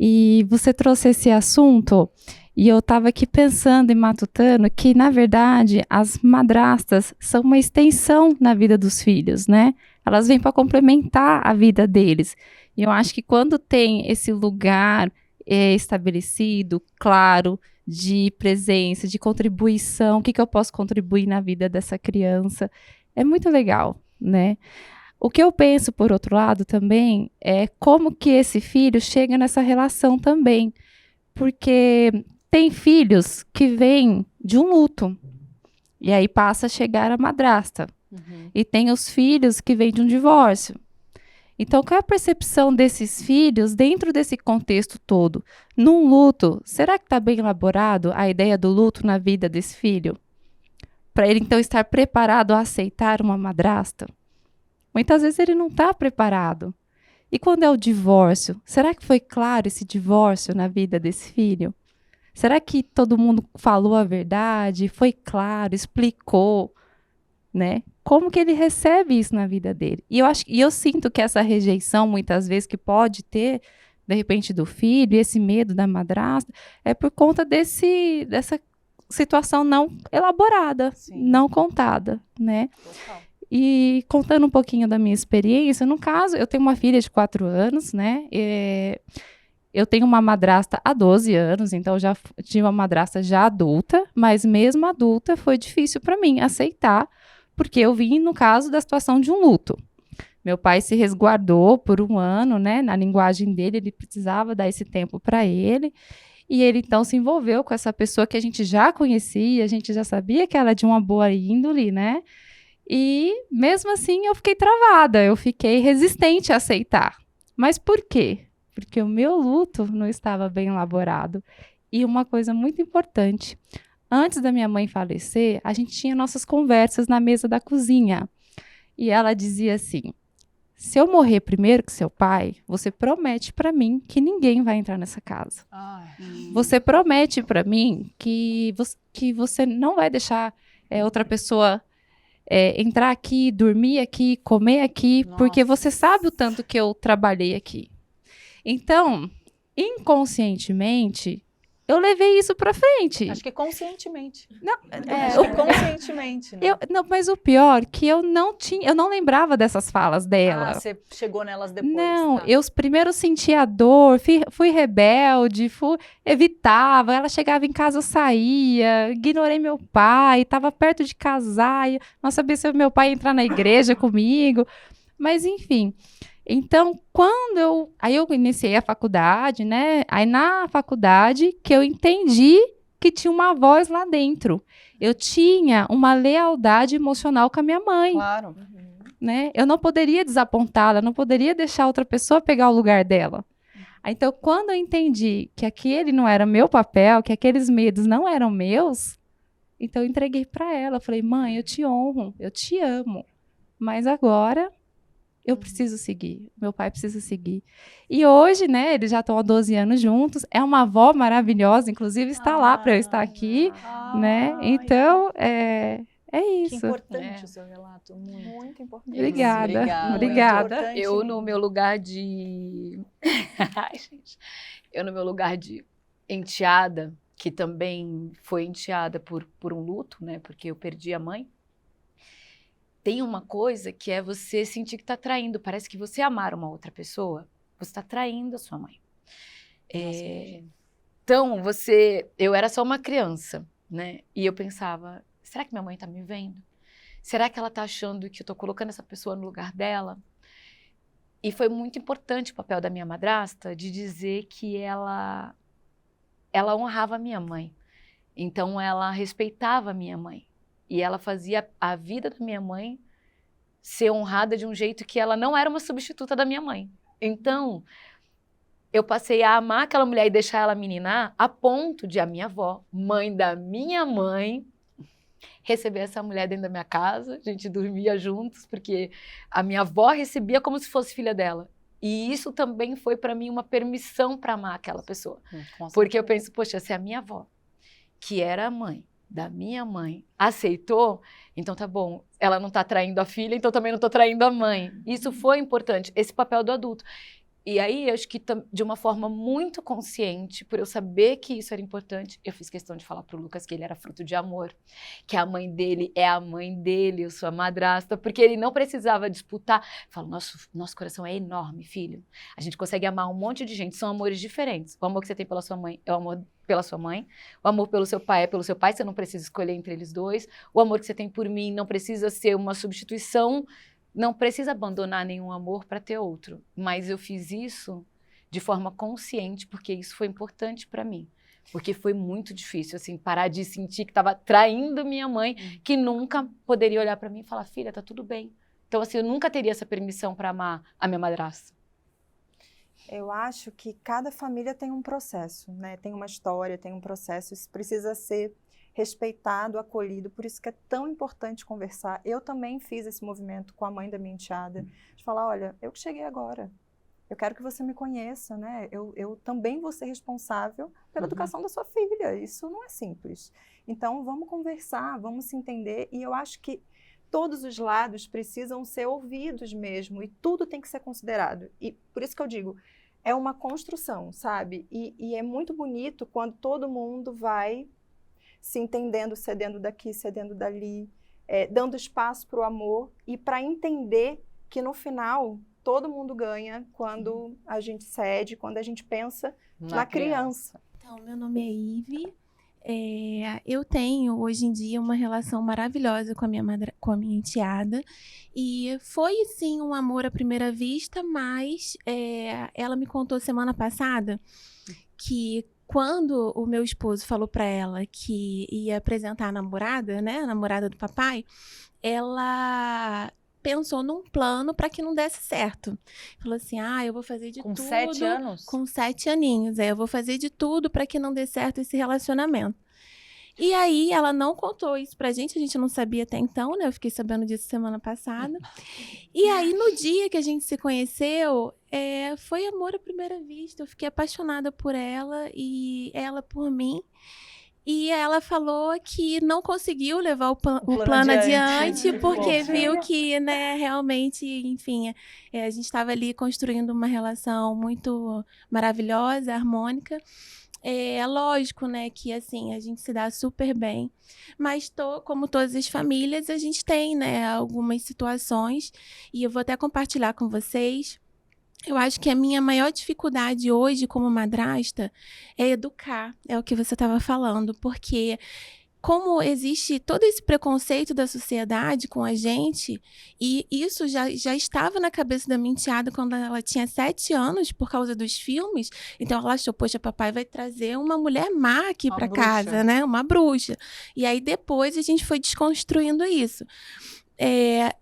e você trouxe esse assunto e eu estava aqui pensando e matutando que, na verdade, as madrastas são uma extensão na vida dos filhos, né? Elas vêm para complementar a vida deles. E eu acho que quando tem esse lugar estabelecido, claro, de presença, de contribuição, o que eu posso contribuir na vida dessa criança, é muito legal, né? O que eu penso, por outro lado, também, é como que esse filho chega nessa relação também. Porque tem filhos que vêm de um luto, e aí passa a chegar a madrasta. E tem os filhos que vêm de um divórcio. Então, qual é a percepção desses filhos dentro desse contexto todo? Num luto, será que está bem elaborado a ideia do luto na vida desse filho? Para ele, então, estar preparado a aceitar uma madrasta? Muitas vezes ele não está preparado. E quando é o divórcio, será que foi claro esse divórcio na vida desse filho? Será que todo mundo falou a verdade, foi claro, explicou, né? Como que ele recebe isso na vida dele? E eu sinto que essa rejeição, muitas vezes, que pode ter, de repente, do filho, e esse medo da madrasta, é por conta dessa situação não elaborada, Sim. não contada, né? Total. E contando um pouquinho da minha experiência, no caso, eu tenho uma filha de 4 anos, né? Eu tenho uma madrasta há 12 anos, então já tinha uma madrasta já adulta, mas mesmo adulta foi difícil para mim aceitar, porque eu vim no caso da situação de um luto. Meu pai se resguardou por 1 ano, né? Na linguagem dele, ele precisava dar esse tempo para ele. E ele então se envolveu com essa pessoa que a gente já conhecia, a gente já sabia que ela é de uma boa índole, né? E mesmo assim eu fiquei travada, eu fiquei resistente a aceitar. Mas por quê? Porque o meu luto não estava bem elaborado. E uma coisa muito importante, antes da minha mãe falecer, a gente tinha nossas conversas na mesa da cozinha. E ela dizia assim: se eu morrer primeiro que seu pai, você promete para mim que ninguém vai entrar nessa casa. Você promete para mim que você não vai deixar outra pessoa entrar aqui, dormir aqui, comer aqui, porque você sabe o tanto que eu trabalhei aqui. Então, inconscientemente, eu levei isso para frente. Acho que conscientemente. Não, Acho que conscientemente, né? não, mas o pior que eu não lembrava dessas falas dela. Ah, você chegou nelas depois. Não, tá. eu primeiro senti a dor, fui rebelde, evitava. Ela chegava em casa, eu saía, ignorei meu pai, estava perto de casar, não sabia se meu pai ia entrar na igreja comigo. Mas, enfim. Então, aí eu iniciei a faculdade, né? Aí na faculdade que eu entendi que tinha uma voz lá dentro. Eu tinha uma lealdade emocional com a minha mãe. Claro. Né? Eu não poderia desapontá-la, não poderia deixar outra pessoa pegar o lugar dela. Então, quando eu entendi que aquele não era meu papel, que aqueles medos não eram meus, então eu entreguei para ela. Eu falei: mãe, eu te honro, eu te amo, mas agora eu preciso seguir, meu pai precisa seguir. E hoje, né, eles já estão há 12 anos juntos, é uma avó maravilhosa, inclusive está lá para eu estar aqui, né? Então, é isso. Que importante o seu relato. Muito importante. Obrigada. Eu, no meu lugar de... Ai, gente. Eu, no meu lugar de enteada, que também foi enteada por um luto, né? Porque eu perdi a mãe. Tem uma coisa que é você sentir que está traindo. Parece que você amar uma outra pessoa, você está traindo a sua mãe. Então, eu era só uma criança, né? E eu pensava: será que minha mãe está me vendo? Será que ela está achando que eu estou colocando essa pessoa no lugar dela? E foi muito importante o papel da minha madrasta de dizer que ela honrava a minha mãe. Então, ela respeitava a minha mãe. E ela fazia a vida da minha mãe ser honrada de um jeito que ela não era uma substituta da minha mãe. Então, eu passei a amar aquela mulher e deixar ela meninar a ponto de a minha avó, mãe da minha mãe, receber essa mulher dentro da minha casa. A gente dormia juntos, porque a minha avó recebia como se fosse filha dela. E isso também foi para mim uma permissão para amar aquela pessoa. Porque eu penso: poxa, se a minha avó, que era a mãe da minha mãe, aceitou, então tá bom, ela não tá traindo a filha, então também não tô traindo a mãe. Isso foi importante, esse papel do adulto. E aí, eu acho que de uma forma muito consciente, por eu saber que isso era importante, eu fiz questão de falar pro Lucas que ele era fruto de amor, que a mãe dele é a mãe dele, eu sou a madrasta, porque ele não precisava disputar. Eu falo: nosso coração é enorme, filho. A gente consegue amar um monte de gente, são amores diferentes. O amor que você tem pela sua mãe é o amor pela sua mãe, o amor pelo seu pai é pelo seu pai, você não precisa escolher entre eles dois. O amor que você tem por mim não precisa ser uma substituição, não precisa abandonar nenhum amor para ter outro. Mas eu fiz isso de forma consciente, porque isso foi importante para mim. Porque foi muito difícil, assim, parar de sentir que estava traindo minha mãe, que nunca poderia olhar para mim e falar: filha, tá tudo bem. Então, assim, eu nunca teria essa permissão para amar a minha madrasta. Eu acho que cada família tem um processo, né? Tem uma história, tem um processo. Isso precisa ser respeitado, acolhido. Por isso que é tão importante conversar. Eu também fiz esse movimento com a mãe da minha enteada, de falar, olha, eu que cheguei agora. Eu quero que você me conheça, né? Eu também vou ser responsável pela educação da sua filha. Isso não é simples. Então, vamos conversar, vamos se entender. E eu acho que todos os lados precisam ser ouvidos mesmo. E tudo tem que ser considerado. E por isso que eu digo, é uma construção, sabe? E é muito bonito quando todo mundo vai se entendendo, cedendo daqui, cedendo dali, dando espaço para o amor e para entender que no final todo mundo ganha quando a gente cede, quando a gente pensa na criança. Então, meu nome é Ive. Eu tenho, hoje em dia, uma relação maravilhosa com a minha enteada. E foi, sim, um amor à primeira vista, mas ela me contou semana passada que quando o meu esposo falou para ela que ia apresentar a namorada, né, a namorada do papai, ela pensou num plano para que não desse certo. Falou assim, eu vou fazer de tudo. Com 7 anos? Com 7 aninhos. Eu vou fazer de tudo para que não dê certo esse relacionamento. E aí, ela não contou isso pra gente, a gente não sabia até então, né? Eu fiquei sabendo disso semana passada. E aí, no dia que a gente se conheceu, foi amor à primeira vista. Eu fiquei apaixonada por ela e ela por mim. E ela falou que não conseguiu levar o plano adiante porque viu que, né, realmente, enfim, a gente estava ali construindo uma relação muito maravilhosa, harmônica. É lógico, né, que assim, a gente se dá super bem, mas como todas as famílias, a gente tem, né, algumas situações, e eu vou até compartilhar com vocês. Eu acho que a minha maior dificuldade hoje como madrasta é educar, é o que você estava falando, porque como existe todo esse preconceito da sociedade com a gente, e isso já estava na cabeça da minha enteada quando ela tinha 7 anos, por causa dos filmes, então ela achou, poxa, papai vai trazer uma mulher má aqui para casa, né? Uma bruxa. E aí depois a gente foi desconstruindo isso.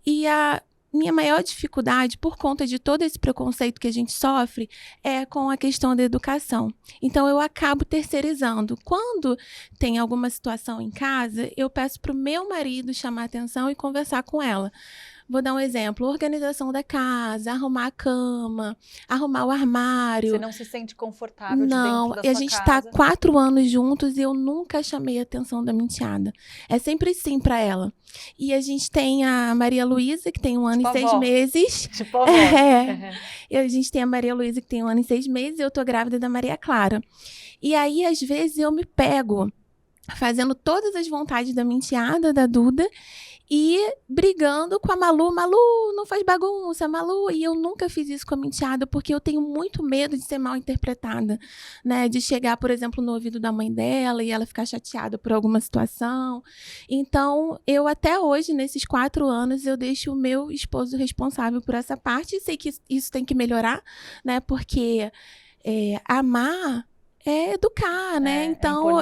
E a minha maior dificuldade, por conta de todo esse preconceito que a gente sofre, é com a questão da educação. Então, eu acabo terceirizando. Quando tem alguma situação em casa, eu peço para o meu marido chamar atenção e conversar com ela. Vou dar um exemplo, organização da casa, arrumar a cama, arrumar o armário. Você não se sente confortável de dentro da sua casa? Não, a gente está 4 anos juntos e eu nunca chamei a atenção da minha enteada. É sempre sim para ela. E a gente tem a Maria Luísa, que tem 1 ano e 6 meses. Tipo avó. E a gente tem a Maria Luísa, que tem 1 ano e 6 meses, e eu tô grávida da Maria Clara. E aí, às vezes, eu me pego fazendo todas as vontades da minha enteada, da Duda, e brigando com a Malu. Malu, não faz bagunça, Malu. E eu nunca fiz isso com a minha enteada, porque eu tenho muito medo de ser mal interpretada, né? De chegar, por exemplo, no ouvido da mãe dela e ela ficar chateada por alguma situação. Então, eu até hoje, nesses 4 anos, eu deixo o meu esposo responsável por essa parte. E sei que isso tem que melhorar, né? Porque amar é educar, né? Então,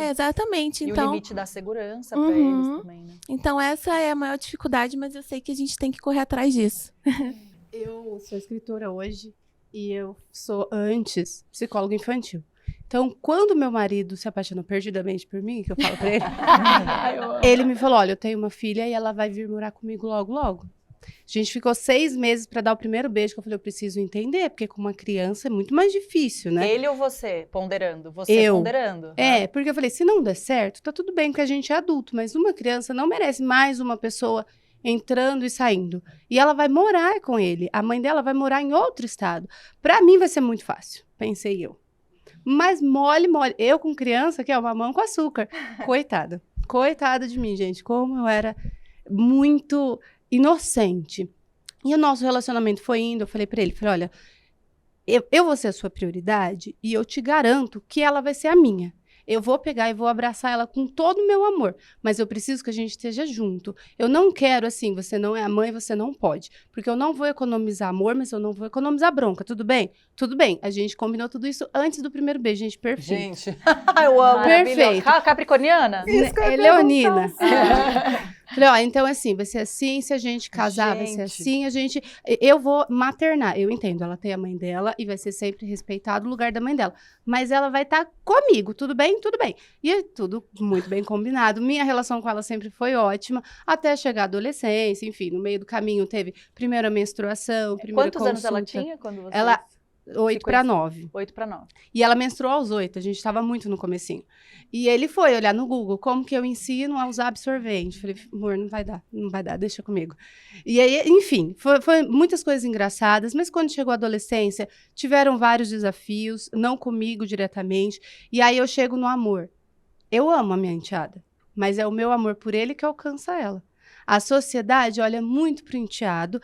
exatamente. E então, o limite da segurança para eles também, né? Então, essa é a maior dificuldade, mas eu sei que a gente tem que correr atrás disso. Eu sou escritora hoje e eu sou, antes, psicóloga infantil. Então, quando meu marido se apaixonou perdidamente por mim, que eu falo pra ele, ele me falou, olha, eu tenho uma filha e ela vai vir morar comigo logo, logo. A gente ficou 6 meses para dar o primeiro beijo, que eu falei, eu preciso entender, porque com uma criança é muito mais difícil, né? Ele ou você ponderando? Você ponderando? Porque eu falei, se não der certo, tá tudo bem, porque a gente é adulto, mas uma criança não merece mais uma pessoa entrando e saindo. E ela vai morar com ele, a mãe dela vai morar em outro estado. Para mim vai ser muito fácil, pensei eu. Mas mole, eu com criança, que é uma mamão com açúcar. Coitada de mim, gente, como eu era muito inocente. E o nosso relacionamento foi indo, eu falei pra ele, olha, eu vou ser a sua prioridade e eu te garanto que ela vai ser a minha. Eu vou pegar e vou abraçar ela com todo o meu amor, mas eu preciso que a gente esteja junto. Eu não quero assim, você não é a mãe, você não pode. Porque eu não vou economizar amor, mas eu não vou economizar bronca, tudo bem? Tudo bem, a gente combinou tudo isso antes do primeiro beijo, gente, perfeito. Eu amo. Perfeito. Capricorniana? Leonina. Falei, ó, então assim, vai ser assim, se a gente casar, vai ser assim, eu vou maternar. Eu entendo, ela tem a mãe dela e vai ser sempre respeitado o lugar da mãe dela. Mas ela vai estar comigo, tudo bem? Tudo bem. E é tudo muito bem combinado. Minha relação com ela sempre foi ótima, até chegar à adolescência, enfim, no meio do caminho teve primeira menstruação, primeira Quantos anos ela consulta. tinha quando você... Ela, 8 para 9. 8 para 9. E ela menstruou aos 8, a gente estava muito no comecinho. E ele foi olhar no Google, como que eu ensino a usar absorvente? Falei, amor, não vai dar, deixa comigo. E aí, enfim, foi muitas coisas engraçadas, mas quando chegou a adolescência, tiveram vários desafios, não comigo diretamente, e aí eu chego no amor. Eu amo a minha enteada, mas é o meu amor por ele que alcança ela. A sociedade olha muito pro enteado,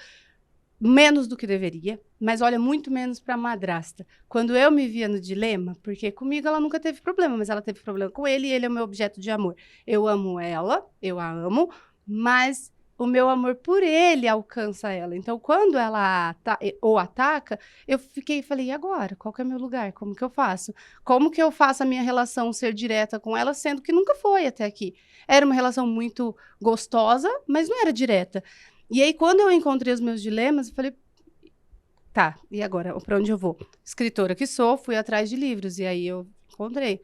menos do que deveria, mas olha muito menos para a madrasta. Quando eu me via no dilema, porque comigo ela nunca teve problema, mas ela teve problema com ele e ele é o meu objeto de amor. Eu amo ela, eu a amo, mas o meu amor por ele alcança ela. Então, quando ela ataca, eu falei, e agora? Qual que é o meu lugar? Como que eu faço? Como que eu faço a minha relação ser direta com ela, sendo que nunca foi até aqui? Era uma relação muito gostosa, mas não era direta. E aí, quando eu encontrei os meus dilemas, eu falei, tá, e agora? Para onde eu vou? Escritora que sou, fui atrás de livros. E aí eu encontrei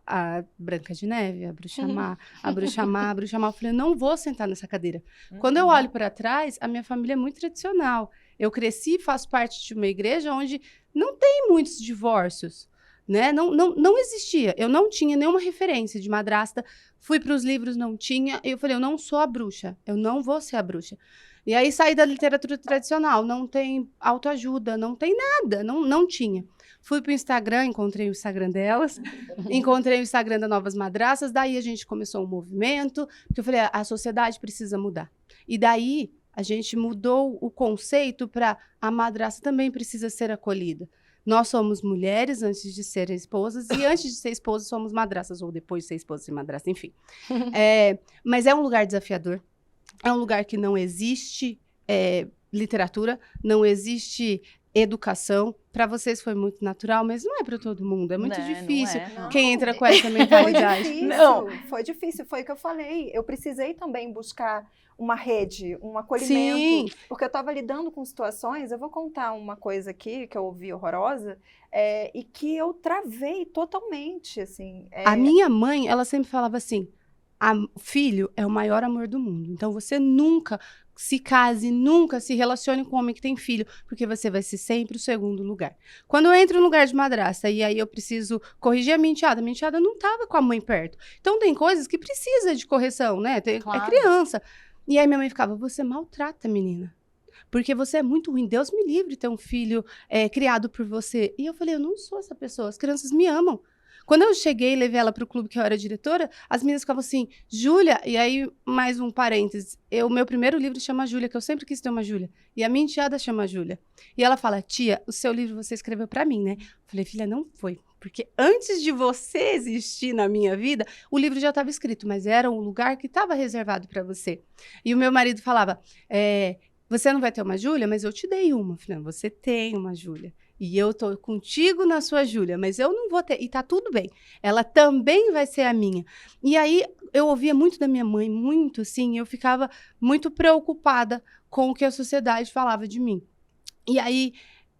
a Branca de Neve, a Bruxa Má, a Bruxa Má, a Bruxa Má. Eu falei, não vou sentar nessa cadeira. Quando eu olho para trás, a minha família é muito tradicional. Eu cresci, faço parte de uma igreja onde não tem muitos divórcios. Né? Não existia. Eu não tinha nenhuma referência de madrasta. Fui para os livros, não tinha. Eu falei, eu não sou a bruxa. Eu não vou ser a bruxa. E aí saí da literatura tradicional. Não tem autoajuda, não tem nada. Não tinha. Fui para o Instagram, encontrei o Instagram delas. Encontrei o Instagram da Novas Madraças. Daí a gente começou um movimento. Porque eu falei, a sociedade precisa mudar. E daí a gente mudou o conceito para a madrasta também precisa ser acolhida. Nós somos mulheres antes de serem esposas, e antes de ser esposas somos madraças, ou depois de ser esposas e madrasta, enfim. Mas é um lugar desafiador, é um lugar que não existe literatura, não existe educação. Para vocês foi muito natural, mas não é para todo mundo, é muito difícil. Não. Quem entra com essa mentalidade. Foi difícil, foi o que eu falei. Eu precisei também buscar uma rede, um acolhimento. Sim. Porque eu estava lidando com situações, eu vou contar uma coisa aqui que eu ouvi horrorosa, e que eu travei totalmente, assim. A minha mãe, ela sempre falava assim, filho é o maior amor do mundo, então você nunca se case, nunca se relacione com um homem que tem filho, porque você vai ser sempre o segundo lugar. Quando eu entro no lugar de madrasta, e aí eu preciso corrigir a minha enteada não estava com a mãe perto. Então tem coisas que precisa de correção, né? Claro. É criança. E aí minha mãe ficava, você maltrata a menina, porque você é muito ruim, Deus me livre de ter um filho criado por você. E eu falei, eu não sou essa pessoa, as crianças me amam. Quando eu cheguei e levei ela para o clube que eu era diretora, as meninas ficavam assim, Júlia, e aí mais um parênteses, meu primeiro livro chama Júlia, que eu sempre quis ter uma Júlia, e a minha enteada chama Júlia. E ela fala, tia, o seu livro você escreveu para mim, né? Eu falei, filha, não foi, porque antes de você existir na minha vida, o livro já estava escrito, mas era um lugar que estava reservado para você. E o meu marido falava, você não vai ter uma Júlia, mas eu te dei uma. Eu falei, não, você tem uma Júlia. E eu tô contigo na sua Júlia, mas eu não vou ter. E tá tudo bem. Ela também vai ser a minha. E aí, eu ouvia muito da minha mãe, muito, assim, eu ficava muito preocupada com o que a sociedade falava de mim. E aí,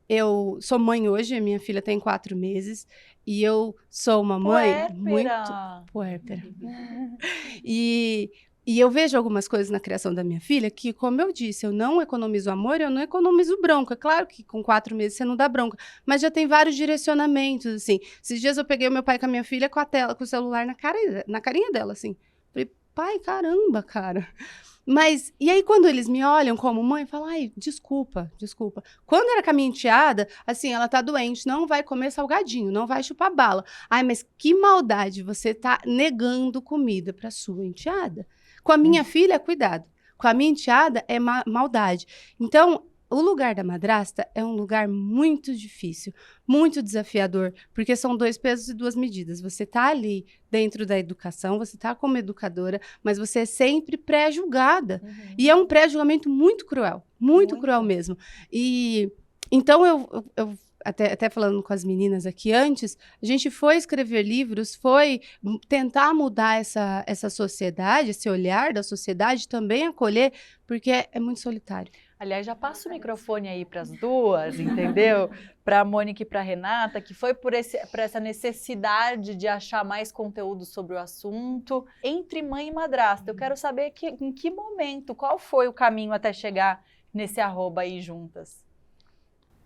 eu sou mãe hoje, a minha filha tem 4 meses, e eu sou uma mãe muito puérpera. E eu vejo algumas coisas na criação da minha filha que, como eu disse, eu não economizo amor, eu não economizo bronca. É claro que com 4 meses você não dá bronca, mas já tem vários direcionamentos, assim. Esses dias eu peguei o meu pai com a minha filha com a tela, com o celular na carinha dela, assim. Falei, pai, caramba, cara. Mas, e aí quando eles me olham como mãe, falam, ai, desculpa. Quando era com a minha enteada, assim, ela tá doente, não vai comer salgadinho, não vai chupar bala. Ai, mas que maldade, você tá negando comida pra sua enteada. Com a minha filha, cuidado. Com a minha enteada, é maldade. Então, o lugar da madrasta é um lugar muito difícil, muito desafiador, porque são 2 pesos e 2 medidas. Você está ali dentro da educação, você está como educadora, mas você é sempre pré-julgada. Uhum. E é um pré-julgamento muito cruel mesmo. E então até falando com as meninas aqui antes, a gente foi escrever livros, foi tentar mudar essa sociedade, esse olhar da sociedade, também acolher, porque é muito solitário. Aliás, já passa o microfone aí para as duas, entendeu? Para a Mônica e para a Renata, que foi por essa necessidade de achar mais conteúdo sobre o assunto. Entre mãe e madrasta, eu quero saber em que momento, qual foi o caminho até chegar nesse arroba aí juntas?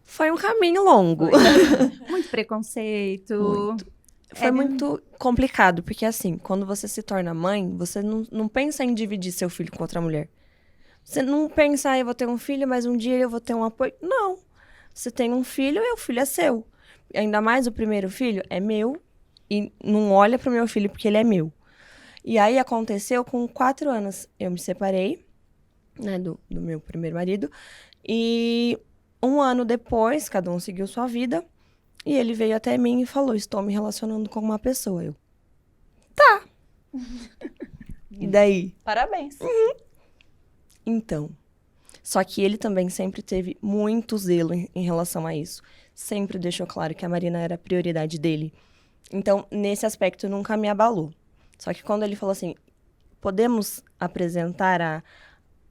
Foi um caminho longo. Muito preconceito. Muito. Foi muito complicado, porque assim, quando você se torna mãe, você não pensa em dividir seu filho com outra mulher. Você não pensa, eu vou ter um filho, mas um dia eu vou ter um apoio. Não. Você tem um filho e o filho é seu. Ainda mais o primeiro filho é meu e não olha pro meu filho porque ele é meu. E aí aconteceu com 4 anos. Eu me separei, né, do meu primeiro marido. E 1 ano depois, cada um seguiu sua vida. E ele veio até mim e falou, estou me relacionando com uma pessoa. Eu, tá. E daí? Parabéns. Então, só que ele também sempre teve muito zelo em relação a isso. Sempre deixou claro que a Marina era a prioridade dele. Então, nesse aspecto, nunca me abalou. Só que quando ele falou assim, podemos apresentar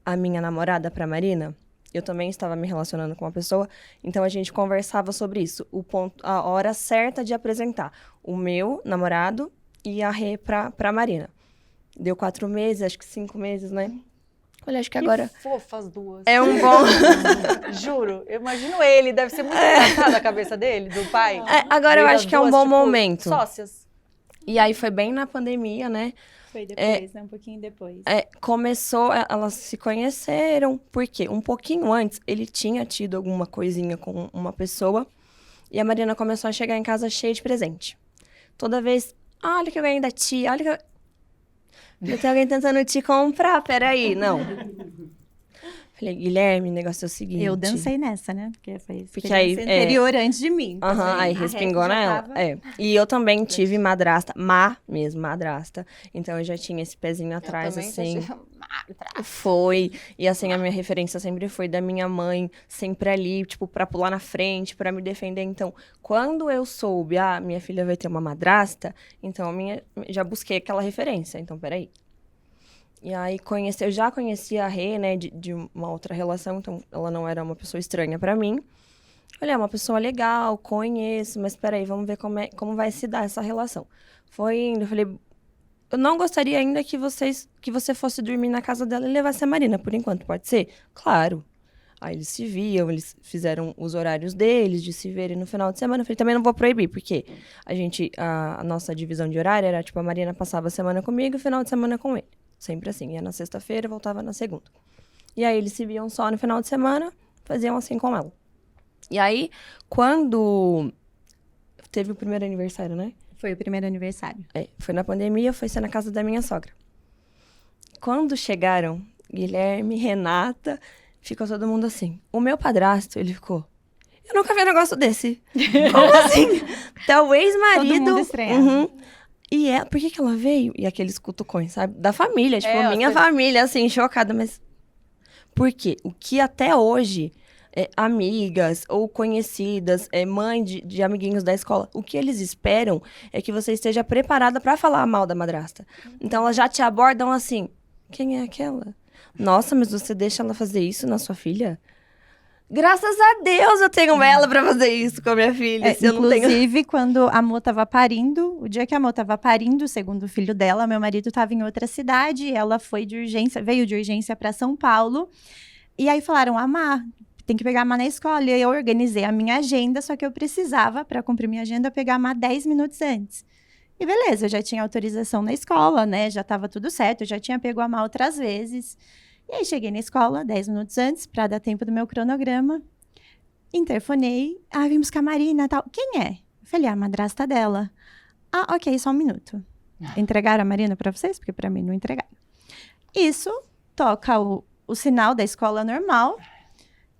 a minha namorada pra Marina? Eu também estava me relacionando com uma pessoa, então a gente conversava sobre isso. A hora certa de apresentar o meu namorado e a Rê pra Marina. Deu 4 meses, acho que 5 meses, né? Olha, acho que agora... Que fofas duas. É um bom... Juro, eu imagino ele, deve ser muito engraçado a cabeça dele, do pai. Agora eu acho que é um bom momento. Sócias. E aí foi bem na pandemia, né? Foi depois, né? Um pouquinho depois. Começou, elas se conheceram, porque um pouquinho antes ele tinha tido alguma coisinha com uma pessoa, e a Marina começou a chegar em casa cheia de presente. Toda vez, olha que eu ganhei da tia, olha que eu... Tem alguém tentando te comprar, peraí, não. Falei, Guilherme, o negócio é o seguinte... Eu dancei nessa, né? Porque aí, anterior antes de mim. Aí respingou nela. E eu também tive madrasta, mesmo, madrasta. Então eu já tinha esse pezinho atrás, assim. Foi. E assim, a minha referência sempre foi da minha mãe, sempre ali, tipo, pra pular na frente, pra me defender. Então, quando eu soube, minha filha vai ter uma madrasta, então já busquei aquela referência. Então, peraí. E aí eu já conhecia a Rê, né, de uma outra relação, então ela não era uma pessoa estranha pra mim. Olha, é uma pessoa legal, conheço, mas peraí, vamos ver como vai se dar essa relação. Foi indo, eu falei, eu não gostaria ainda que você fosse dormir na casa dela e levasse a Marina, por enquanto, pode ser? Claro. Aí eles se viam, eles fizeram os horários deles, de se verem no final de semana. Eu falei, também não vou proibir, porque a nossa divisão de horário era, tipo, a Marina passava a semana comigo e o final de semana com ele. Sempre assim, ia na sexta-feira e voltava na segunda. E aí eles se viam só no final de semana, faziam assim com ela. E aí, quando teve o primeiro aniversário, né? Foi o primeiro aniversário. Foi na pandemia, foi ser na casa da minha sogra. Quando chegaram, Guilherme, Renata, ficou todo mundo assim. O meu padrasto, ele ficou... Eu nunca vi um negócio desse. Como assim? Então, o ex-marido... Todo mundo estranhado. E por que ela veio? E aqueles cutucões, sabe? Da família, tipo, minha família, assim, chocada, mas... Por quê? O que até hoje, amigas ou conhecidas, mãe de amiguinhos da escola, o que eles esperam é que você esteja preparada pra falar mal da madrasta. Então, elas já te abordam assim, quem é aquela? Nossa, mas você deixa ela fazer isso na sua filha? Graças a Deus eu tenho ela pra fazer isso com a minha filha. Inclusive, quando a Mo tava parindo, o dia que a Mo tava parindo, o segundo filho dela, meu marido tava em outra cidade, ela veio de urgência pra São Paulo. E aí falaram, Má, tem que pegar a Má na escola. E eu organizei a minha agenda, só que eu precisava, pra cumprir minha agenda, pegar a Má 10 minutos antes. E beleza, eu já tinha autorização na escola, né? Já tava tudo certo, eu já tinha pego a Má outras vezes. E aí, cheguei na escola 10 minutos antes, pra dar tempo do meu cronograma. Interfonei. Vim buscar a Marina e tal. Quem é? Eu falei, a madrasta dela. Ok, só um minuto. Entregaram a Marina pra vocês? Porque pra mim não entregaram. Isso, toca o sinal da escola normal.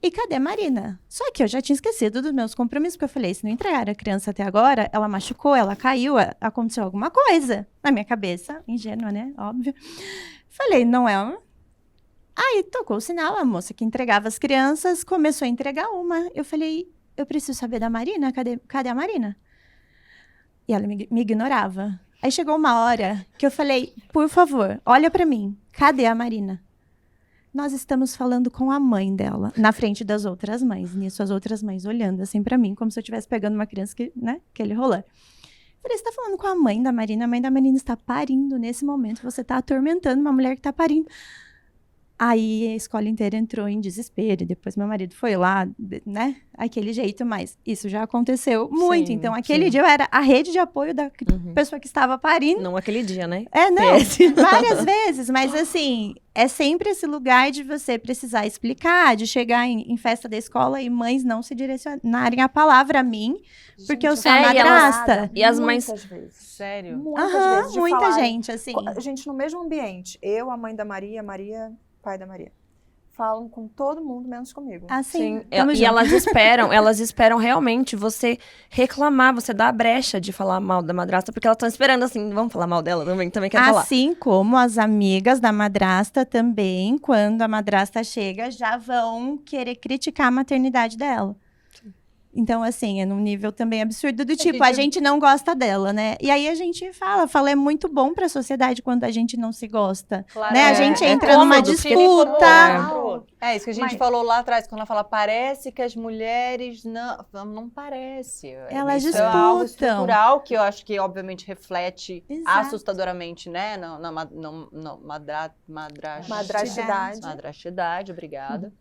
E cadê a Marina? Só que eu já tinha esquecido dos meus compromissos, porque eu falei, se não entregaram a criança até agora, ela machucou, ela caiu, aconteceu alguma coisa. Na minha cabeça, ingênua, né? Óbvio. Falei, não é uma... Aí tocou o sinal, a moça que entregava as crianças começou a entregar uma. Eu falei, eu preciso saber da Marina, cadê a Marina? E ela me ignorava. Aí chegou uma hora que eu falei, por favor, olha pra mim, cadê a Marina? Nós estamos falando com a mãe dela, na frente das outras mães. Nisso, as outras mães olhando assim pra mim, como se eu estivesse pegando uma criança que, né, aquele rolê. Falei, você tá falando com a mãe da Marina? A mãe da Marina está parindo nesse momento. Você tá atormentando uma mulher que tá parindo. Aí a escola inteira entrou em desespero. E depois meu marido foi lá, né? Aquele jeito. Mas isso já aconteceu muito. Sim, então, aquele dia eu era a rede de apoio da pessoa que estava parindo. Não aquele dia, né? Não. Várias vezes. Mas, assim, é sempre esse lugar de você precisar explicar, de chegar em festa da escola e mães não se direcionarem a palavra a mim, porque eu sou a madrasta. E as mães... Muitas vezes. Sério? Muitas vezes. De Muita falarem, gente, assim. Gente, no mesmo ambiente, eu, a mãe da Maria, pai da Maria, falam com todo mundo, menos comigo. Assim, e elas esperam realmente você reclamar, você dar a brecha de falar mal da madrasta, porque elas estão esperando assim, vamos falar mal dela também quer falar. Assim como as amigas da madrasta também, quando a madrasta chega, já vão querer criticar a maternidade dela. Então, assim, é num nível também absurdo do tipo, a gente não gosta dela, né? E aí a gente fala, é muito bom pra sociedade quando a gente não se gosta, Claro, né? A gente entra numa disputa. É isso que a gente falou lá atrás, quando ela fala, parece que as mulheres não parece. Elas Isso é algo disputam. estrutural que eu acho que, obviamente, reflete Exato. assustadoramente, né? Na madrastidade, obrigada.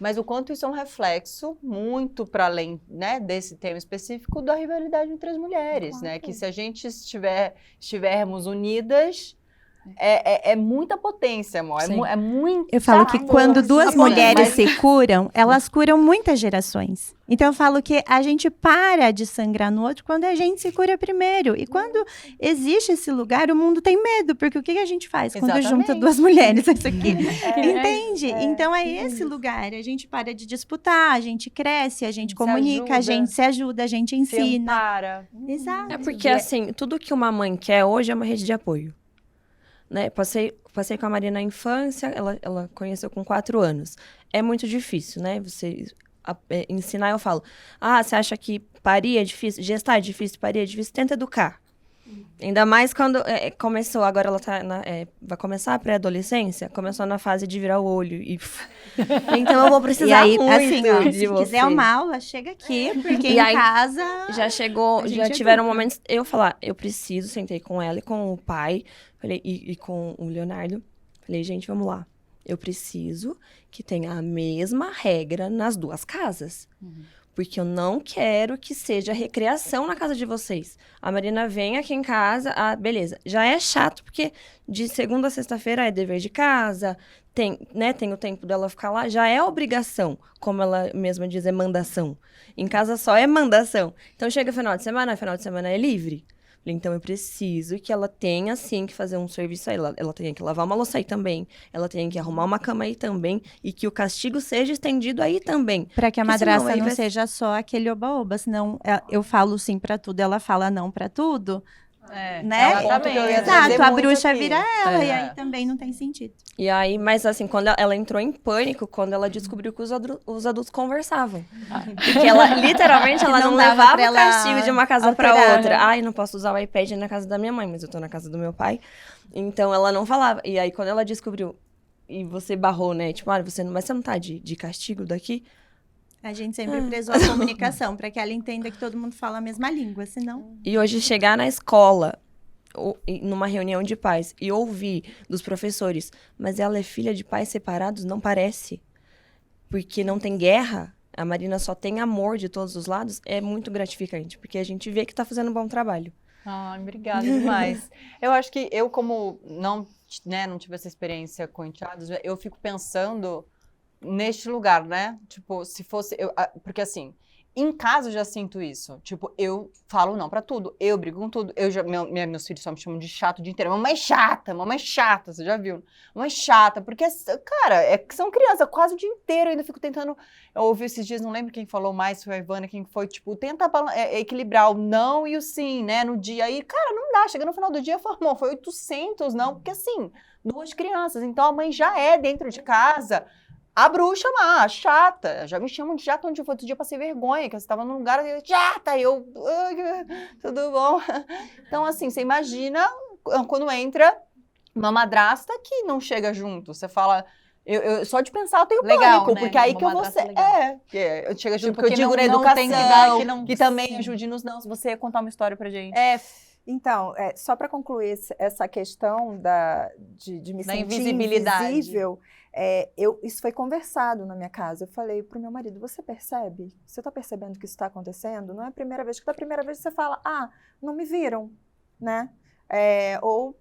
Mas o quanto isso é um reflexo muito para além, né, desse tema específico da rivalidade entre as mulheres, né? Que se a gente estivermos unidas, é muita potência, amor. É muita. Eu falo que quando duas mulheres se curam, elas curam muitas gerações. Então eu falo que a gente para de sangrar no outro quando a gente se cura primeiro. E quando existe esse lugar, o mundo tem medo, porque o que a gente faz quando junta duas mulheres? Isso aqui. Entende? Então é esse lugar. A gente para de disputar, a gente cresce, a gente comunica, a gente se ajuda, a gente ensina. Exato. É porque, assim, tudo que uma mãe quer hoje é uma rede de apoio. Né? Passei com a Maria na infância, ela conheceu com 4 anos. É muito difícil, né? Você ensinar, eu falo, você acha que parir é difícil? Gestar é difícil, parir é difícil? Tenta educar. Ainda mais quando começou, agora ela vai começar a pré-adolescência, começou na fase de virar o olho. Então eu vou precisar muito assim, ó, de se você. quiser uma aula, chega aqui, porque em casa... Já tiveram momentos, eu falar, eu preciso, sentei com ela e com o pai, falei, e com o Leonardo, falei, gente, vamos lá. Eu preciso que tenha a mesma regra nas 2 casas. Porque eu não quero que seja recreação na casa de vocês. A Marina vem aqui em casa, beleza. Já é chato, porque de segunda a sexta-feira é dever de casa, tem o tempo dela ficar lá, já é obrigação, como ela mesma diz, é mandação. Em casa só é mandação. Então chega final de semana é livre. Então, eu preciso que ela tenha, sim, que fazer um serviço aí. Ela tenha que lavar uma louça aí também. Ela tenha que arrumar uma cama aí também. E que o castigo seja estendido aí também. Para que a madrasta não seja só aquele oba-oba. Senão, eu falo sim para tudo, ela fala não para tudo. Né? Exato, a bruxa vira ela. E aí também não tem sentido. E aí, mas assim, quando ela entrou em pânico, quando ela descobriu que os adultos conversavam. Porque ela, literalmente, ela não levava o castigo de uma casa para outra. Não posso usar o iPad na casa da minha mãe, mas eu tô na casa do meu pai. Então, ela não falava. E aí, quando ela descobriu, e você barrou, né? Tipo, você não tá de castigo daqui? A gente sempre prezou a comunicação, para que ela entenda que todo mundo fala a mesma língua, senão... E hoje chegar na escola, numa reunião de pais, e ouvir dos professores, mas ela é filha de pais separados? Não parece. Porque não tem guerra, a Marina só tem amor de todos os lados, é muito gratificante, porque a gente vê que tá fazendo um bom trabalho. Obrigada demais. Eu acho que eu, como não tive essa experiência com enteados, eu fico pensando... neste lugar, né? Tipo, se fosse... porque assim, em casa eu já sinto isso. Tipo, eu falo não pra tudo. Eu brigo com tudo. Meus filhos só me chamam de chato o dia inteiro. Mamãe chata, você já viu? Mamãe chata, porque, cara, são crianças quase o dia inteiro. Eu ainda fico tentando... Eu ouvi esses dias, não lembro quem falou mais, foi a Ivana, quem foi, tipo, tenta equilibrar o não e o sim, né? No dia aí, cara, não dá. Chega no final do dia, foi 800 não. Porque assim, 2 crianças. Então, a mãe já é dentro de casa... A bruxa má, chata. Já me chamam de chata onde eu fui. Outro dia eu passei vergonha, que eu estava num lugar chata. E eu, tudo bom? Então, assim, você imagina quando entra uma madrasta que não chega junto. Você fala... só de pensar eu tenho pânico, né? porque aí Uma que eu vou madrasta ser... legal. Que chega junto, Porque porque eu digo na não tem educação, que não- que também Sim. ajude nos não. Se você ia contar uma história pra gente. Então, só para concluir essa questão de me Da sentir invisibilidade. invisível, isso foi conversado na minha casa. Eu falei pro meu marido, você percebe? Você está percebendo que isso está acontecendo? Não é a primeira vez, que da primeira vez você fala, não me viram, né? Ou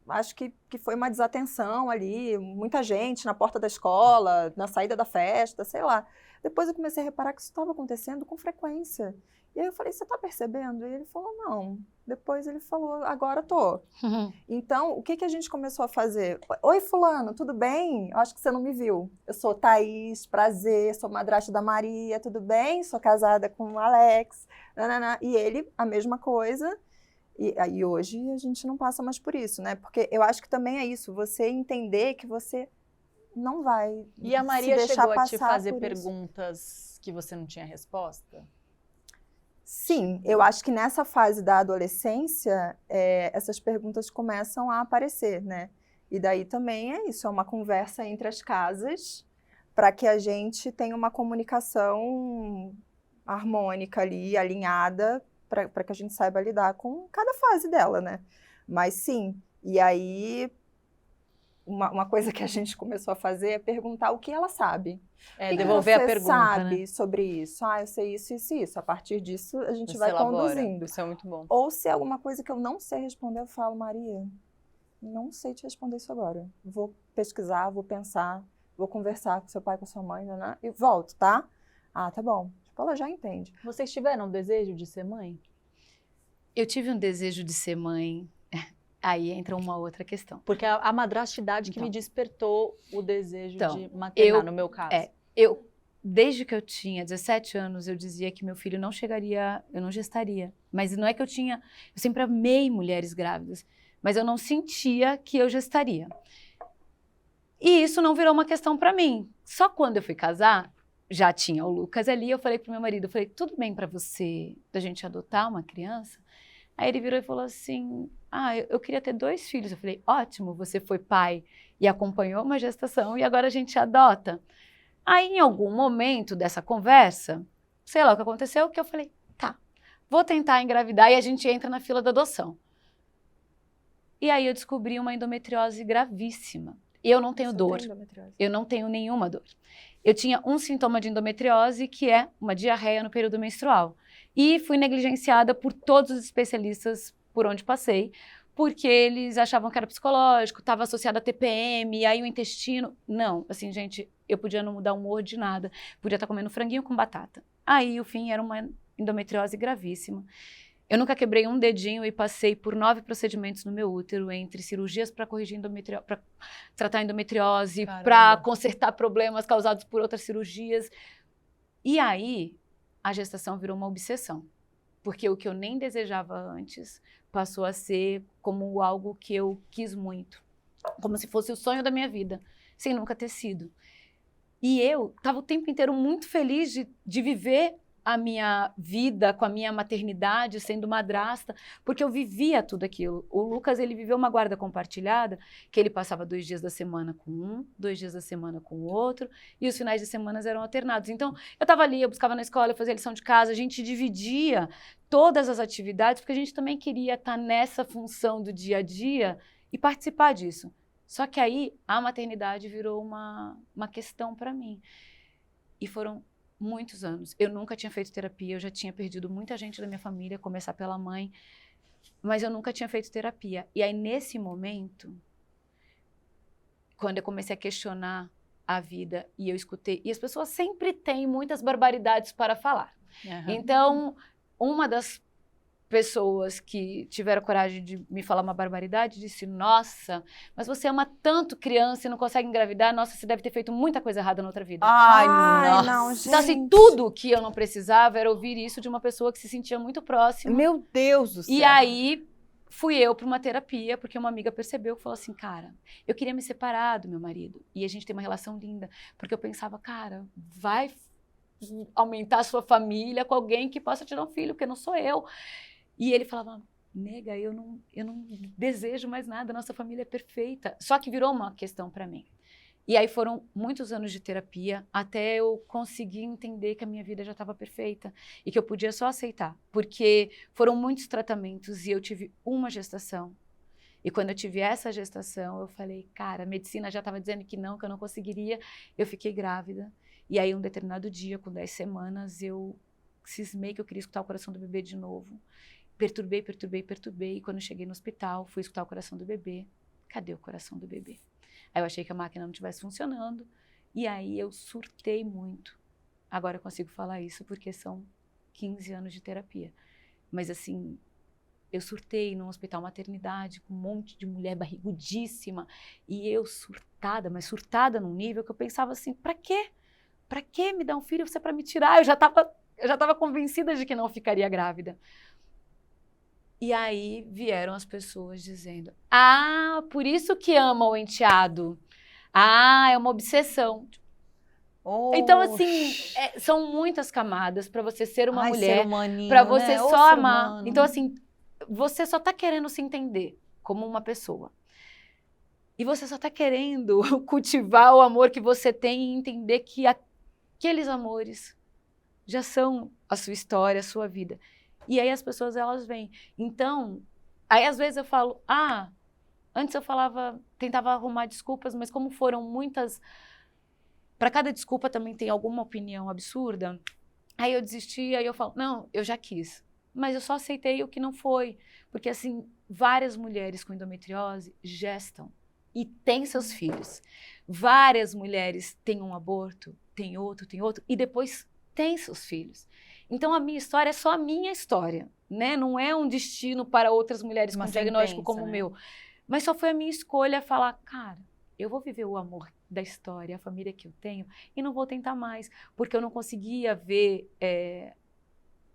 acho que foi uma desatenção ali, muita gente na porta da escola, na saída da festa, sei lá. Depois eu comecei a reparar que isso estava acontecendo com frequência. E aí eu falei, você está percebendo? E ele falou, não. Depois ele falou, agora tô. Então, o que a gente começou a fazer? Oi, fulano, tudo bem? Eu acho que você não me viu. Eu sou Thaís, prazer, sou madrasta da Maria, tudo bem? Sou casada com o Alex. Nanana. E ele, a mesma coisa. E hoje a gente não passa mais por isso, né? Porque eu acho que também é isso, você entender que você não vai E a Maria chegou a te fazer perguntas que você não tinha resposta? Sim, eu acho que nessa fase da adolescência, essas perguntas começam a aparecer, né? E daí também é isso, é uma conversa entre as casas para que a gente tenha uma comunicação harmônica ali, alinhada, para que a gente saiba lidar com cada fase dela, né? Mas sim, e aí uma coisa que a gente começou a fazer é perguntar o que ela sabe. Devolver a pergunta, você sabe né? sobre isso? Eu sei isso, isso e isso. A partir disso, a gente Você vai elabora. conduzindo. Isso é muito bom. Ou se é alguma coisa que eu não sei responder, eu falo, Maria, não sei te responder isso agora. Vou pesquisar, vou pensar, vou conversar com seu pai, com sua mãe, né? E volto, tá? Tá bom. Tipo, ela já entende. Vocês tiveram um desejo de ser mãe? Eu tive um desejo de ser mãe. Aí entra uma outra questão. Porque a madrastidade que Então. me despertou o desejo Então, de maternar, no meu caso. Desde que eu tinha 17 anos, eu dizia que meu filho não chegaria, eu não gestaria. Mas não é que eu sempre amei mulheres grávidas, mas eu não sentia que eu gestaria. E isso não virou uma questão para mim. Só quando eu fui casar, já tinha o Lucas ali, eu falei pro meu marido, tudo bem para você, da gente adotar uma criança? Aí ele virou e falou assim, eu queria ter 2 filhos. Eu falei, ótimo, você foi pai e acompanhou uma gestação e agora a gente adota. Aí, em algum momento dessa conversa, sei lá o que aconteceu, que eu falei, tá, vou tentar engravidar e a gente entra na fila da adoção. E aí eu descobri uma endometriose gravíssima. E eu não tenho dor. Eu não tenho nenhuma dor. Eu tinha um sintoma de endometriose, que é uma diarreia no período menstrual. E fui negligenciada por todos os especialistas por onde passei, porque eles achavam que era psicológico, estava associado a TPM, e aí o intestino... Não, assim, gente, eu podia não mudar o humor de nada, podia estar comendo franguinho com batata. Aí, o fim, era uma endometriose gravíssima. Eu nunca quebrei um dedinho e passei por 9 procedimentos no meu útero, entre cirurgias para corrigir para tratar endometriose, para consertar problemas causados por outras cirurgias. E aí, a gestação virou uma obsessão, porque o que eu nem desejava antes passou a ser como algo que eu quis muito, como se fosse o sonho da minha vida, sem nunca ter sido. E eu estava o tempo inteiro muito feliz de viver a minha vida com a minha maternidade, sendo madrasta, porque eu vivia tudo aquilo. O Lucas, ele viveu uma guarda compartilhada, que ele passava 2 dias da semana com um, 2 dias da semana com o outro, e os finais de semana eram alternados. Então, eu estava ali, eu buscava na escola, eu fazia lição de casa, a gente dividia todas as atividades, porque a gente também queria estar nessa função do dia a dia e participar disso. Só que aí, a maternidade virou uma questão para mim. E foram muitos anos. Eu nunca tinha feito terapia, eu já tinha perdido muita gente da minha família, começar pela mãe, mas eu nunca tinha feito terapia. E aí, nesse momento, quando eu comecei a questionar a vida e eu escutei, e as pessoas sempre têm muitas barbaridades para falar. Então, uma das pessoas que tiveram coragem de me falar uma barbaridade disse, nossa, mas você ama tanto criança e não consegue engravidar, nossa, você deve ter feito muita coisa errada na outra vida. Ai, não, gente. Então, assim, tudo que eu não precisava era ouvir isso de uma pessoa que se sentia muito próxima. Meu Deus do céu. E aí, fui eu para uma terapia, porque uma amiga percebeu, que falou assim, cara, eu queria me separar do meu marido, e a gente tem uma relação linda, porque eu pensava, cara, vai aumentar a sua família com alguém que possa te dar um filho, porque não sou eu. E ele falava, nega, eu não desejo mais nada, nossa família é perfeita. Só que virou uma questão para mim. E aí foram muitos anos de terapia até eu conseguir entender que a minha vida já estava perfeita e que eu podia só aceitar, porque foram muitos tratamentos e eu tive uma gestação. E quando eu tive essa gestação, eu falei, cara, a medicina já estava dizendo que eu não conseguiria. Eu fiquei grávida. E aí, um determinado dia, com 10 semanas, eu cismei que eu queria escutar o coração do bebê de novo. Perturbei. E quando eu cheguei no hospital, fui escutar o coração do bebê. Cadê o coração do bebê? Aí eu achei que a máquina não estivesse funcionando. E aí eu surtei muito. Agora eu consigo falar isso porque são 15 anos de terapia. Mas assim, eu surtei num hospital maternidade com um monte de mulher barrigudíssima. E eu surtada, mas surtada num nível que eu pensava assim, pra quê? Pra que me dar um filho? Você é pra me tirar? Eu já tava convencida de que não ficaria grávida. E aí vieram as pessoas dizendo, por isso que ama o enteado. É uma obsessão. Então, assim, são muitas camadas para você ser uma mulher, para você só amar. Então, assim, você só tá querendo se entender como uma pessoa. E você só tá querendo cultivar o amor que você tem e entender que aqueles amores já são a sua história, a sua vida. E aí as pessoas, elas vêm. Então, aí às vezes eu falo, antes eu tentava arrumar desculpas, mas como foram muitas, para cada desculpa também tem alguma opinião absurda, aí eu desisti, aí eu falo, não, eu já quis. Mas eu só aceitei o que não foi. Porque assim, várias mulheres com endometriose gestam e têm seus filhos. Várias mulheres têm um aborto, tem outro, e depois têm seus filhos. Então, a minha história é só a minha história, né? Não é um destino para outras mulheres com diagnóstico como o meu. Mas só foi a minha escolha falar, cara, eu vou viver o amor da história, a família que eu tenho, e não vou tentar mais, porque eu não conseguia ver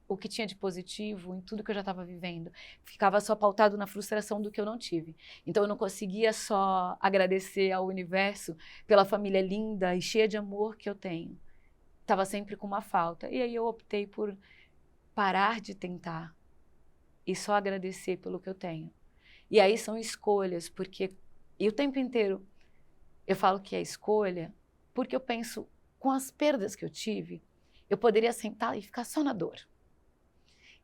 o que tinha de positivo em tudo que eu já estava vivendo. Ficava só pautado na frustração do que eu não tive. Então, eu não conseguia só agradecer ao universo pela família linda e cheia de amor que eu tenho. Estava sempre com uma falta. E aí eu optei por parar de tentar e só agradecer pelo que eu tenho. E aí são escolhas, porque e o tempo inteiro eu falo que é escolha, porque eu penso, com as perdas que eu tive, eu poderia sentar e ficar só na dor.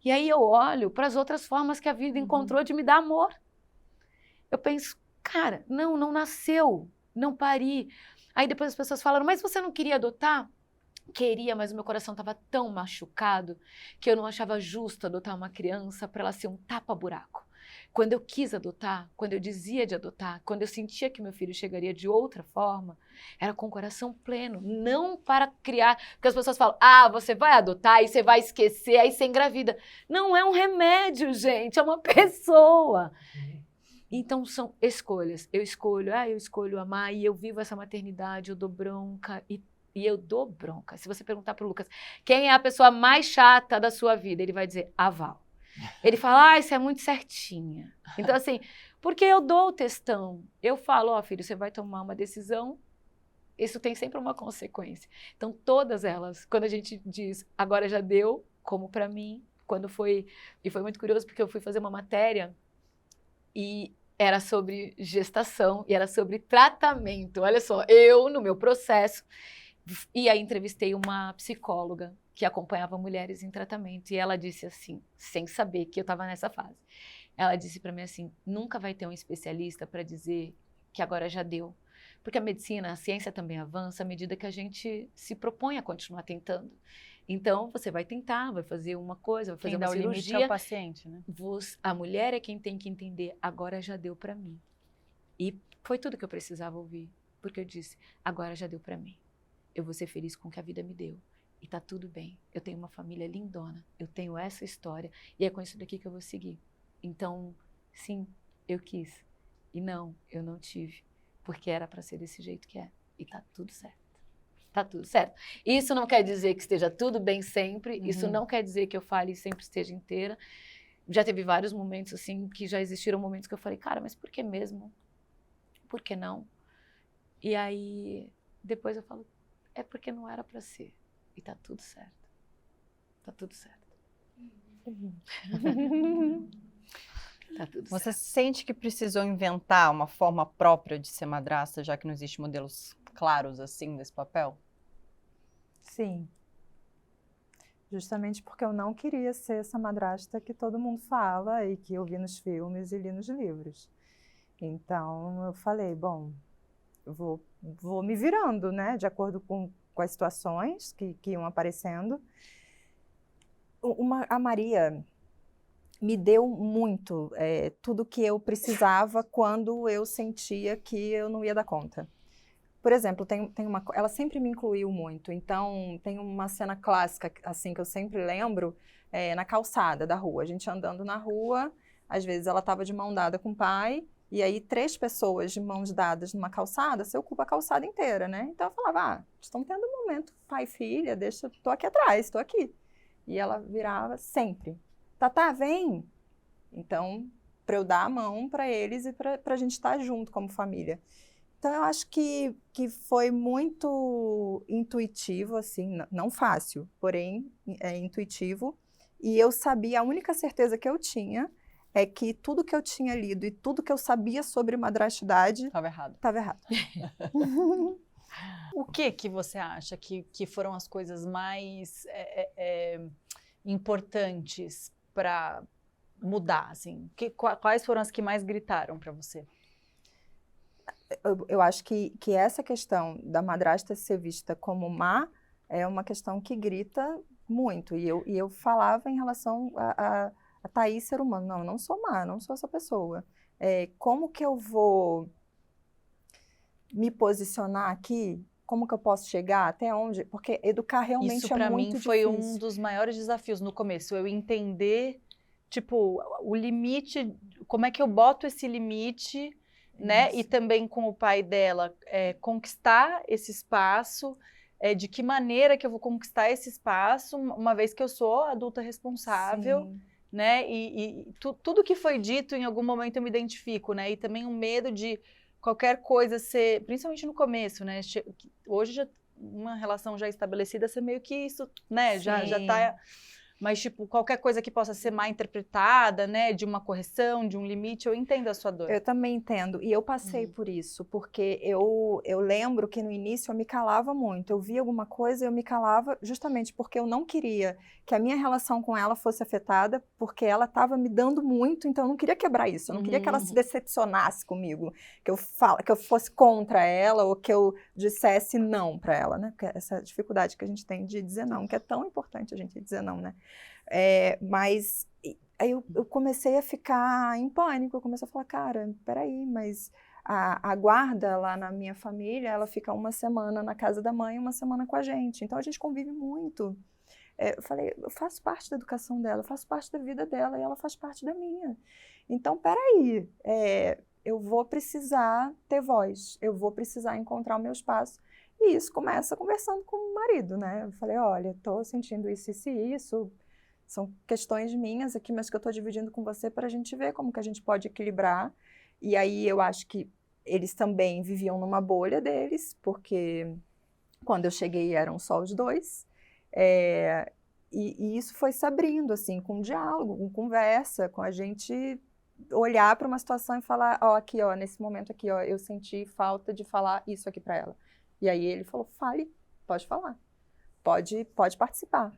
E aí eu olho para as outras formas que a vida encontrou de me dar amor. Eu penso, cara, não nasceu, não pari. Aí depois as pessoas falaram, mas você não queria adotar? Queria, mas o meu coração estava tão machucado que eu não achava justo adotar uma criança para ela ser um tapa-buraco. Quando eu quis adotar, quando eu dizia de adotar, quando eu sentia que meu filho chegaria de outra forma, era com o coração pleno, não para criar. Porque as pessoas falam, você vai adotar e você vai esquecer, aí você engravida. Não é um remédio, gente, é uma pessoa. Então são escolhas. Eu escolho amar e eu vivo essa maternidade, eu dou bronca e eu dou bronca. Se você perguntar para o Lucas, quem é a pessoa mais chata da sua vida? Ele vai dizer, a Val. Ele fala, isso é muito certinha. Então, assim, porque eu dou o textão. Eu falo, filho, você vai tomar uma decisão, isso tem sempre uma consequência. Então, todas elas, quando a gente diz, agora já deu, como para mim, e foi muito curioso, porque eu fui fazer uma matéria e era sobre gestação e era sobre tratamento. Olha só, eu, no meu processo, e aí entrevistei uma psicóloga que acompanhava mulheres em tratamento. E ela disse assim, sem saber que eu estava nessa fase. Ela disse para mim assim, nunca vai ter um especialista para dizer que agora já deu. Porque a medicina, a ciência também avança à medida que a gente se propõe a continuar tentando. Então, você vai tentar, vai fazer uma coisa, vai fazer uma cirurgia. Quem dá o limite é o paciente, né? A mulher é quem tem que entender, agora já deu para mim. E foi tudo que eu precisava ouvir. Porque eu disse, agora já deu para mim. Eu vou ser feliz com o que a vida me deu. E tá tudo bem. Eu tenho uma família lindona. Eu tenho essa história. E é com isso daqui que eu vou seguir. Então, sim, eu quis. E não, eu não tive. Porque era para ser desse jeito que é. E tá tudo certo. Tá tudo certo. Isso não quer dizer que esteja tudo bem sempre. Isso não quer dizer que eu fale e sempre esteja inteira. Já teve vários momentos, assim, que já existiram momentos que eu falei, cara, mas por que mesmo? Por que não? E aí, depois eu falo, é porque não era pra ser. E tá tudo certo. Tá tudo certo. Tá tudo Você certo. sente que precisou inventar uma forma própria de ser madrasta, já que não existem modelos claros assim desse papel? Sim. Justamente porque eu não queria ser essa madrasta que todo mundo fala e que eu vi nos filmes e li nos livros. Então eu falei, bom, eu vou me virando, né, de acordo com as situações que iam aparecendo. A Maria me deu muito tudo que eu precisava quando eu sentia que eu não ia dar conta. Por exemplo, ela sempre me incluiu muito, então tem uma cena clássica, assim, que eu sempre lembro, na calçada da rua. A gente andando na rua, às vezes ela estava de mão dada com o pai, e aí 3 pessoas de mãos dadas numa calçada, você ocupa a calçada inteira, né? Então eu falava, estão tendo um momento pai e filha, tô aqui atrás, tô aqui. E ela virava sempre, Tatá, vem! Então, para eu dar a mão para eles e para a gente estar junto como família. Então, eu acho que foi muito intuitivo, assim, não fácil, porém intuitivo. E eu sabia, a única certeza que eu tinha é que tudo que eu tinha lido e tudo que eu sabia sobre madrastidade Estava errado. estava errado. O que você acha que foram as coisas mais importantes para mudar, assim? Quais foram as que mais gritaram para você? Eu acho que essa questão da madrasta ser vista como má é uma questão que grita muito. E eu falava em relação a Thaís ser humano. Não, eu não sou má, não sou essa pessoa. Como que eu vou me posicionar aqui? Como que eu posso chegar? Até onde? Porque educar realmente Isso é muito difícil. Isso para mim foi um dos maiores desafios no começo. Eu entender, tipo, o limite, como é que eu boto esse limite, né? E também com o pai dela, conquistar esse espaço, de que maneira que eu vou conquistar esse espaço, uma vez que eu sou adulta responsável, Sim. né? E tudo que foi dito, em algum momento eu me identifico, né? E também um medo de qualquer coisa ser, principalmente no começo, né? Hoje já uma relação já estabelecida, você meio que isso, né? Já tá. Mas, tipo, qualquer coisa que possa ser mal interpretada, né? De uma correção, de um limite, eu entendo a sua dor. Eu também entendo. E eu passei por isso, porque eu lembro que no início eu me calava muito. Eu via alguma coisa e eu me calava justamente porque eu não queria que a minha relação com ela fosse afetada, porque ela estava me dando muito, então eu não queria quebrar isso. Eu não queria que ela se decepcionasse comigo, que eu fosse contra ela ou que eu dissesse não para ela, né? Porque essa dificuldade que a gente tem de dizer não, que é tão importante a gente dizer não, né? Mas aí eu comecei a ficar em pânico, eu comecei a falar, cara, peraí, mas a guarda lá na minha família, ela fica 1 semana na casa da mãe, 1 semana com a gente, então a gente convive muito. Eu falei, eu faço parte da educação dela, eu faço parte da vida dela e ela faz parte da minha. Então, peraí, eu vou precisar ter voz, eu vou precisar encontrar o meu espaço. E isso começa conversando com o marido, né? Eu falei, olha, estou sentindo isso, isso e isso. São questões minhas aqui, mas que eu estou dividindo com você para a gente ver como que a gente pode equilibrar. E aí eu acho que eles também viviam numa bolha deles, porque quando eu cheguei eram só os 2. E isso foi se abrindo, assim, com diálogo, com conversa, com a gente olhar para uma situação e falar, aqui, nesse momento aqui, eu senti falta de falar isso aqui para ela. E aí ele falou, fale, pode falar, pode participar.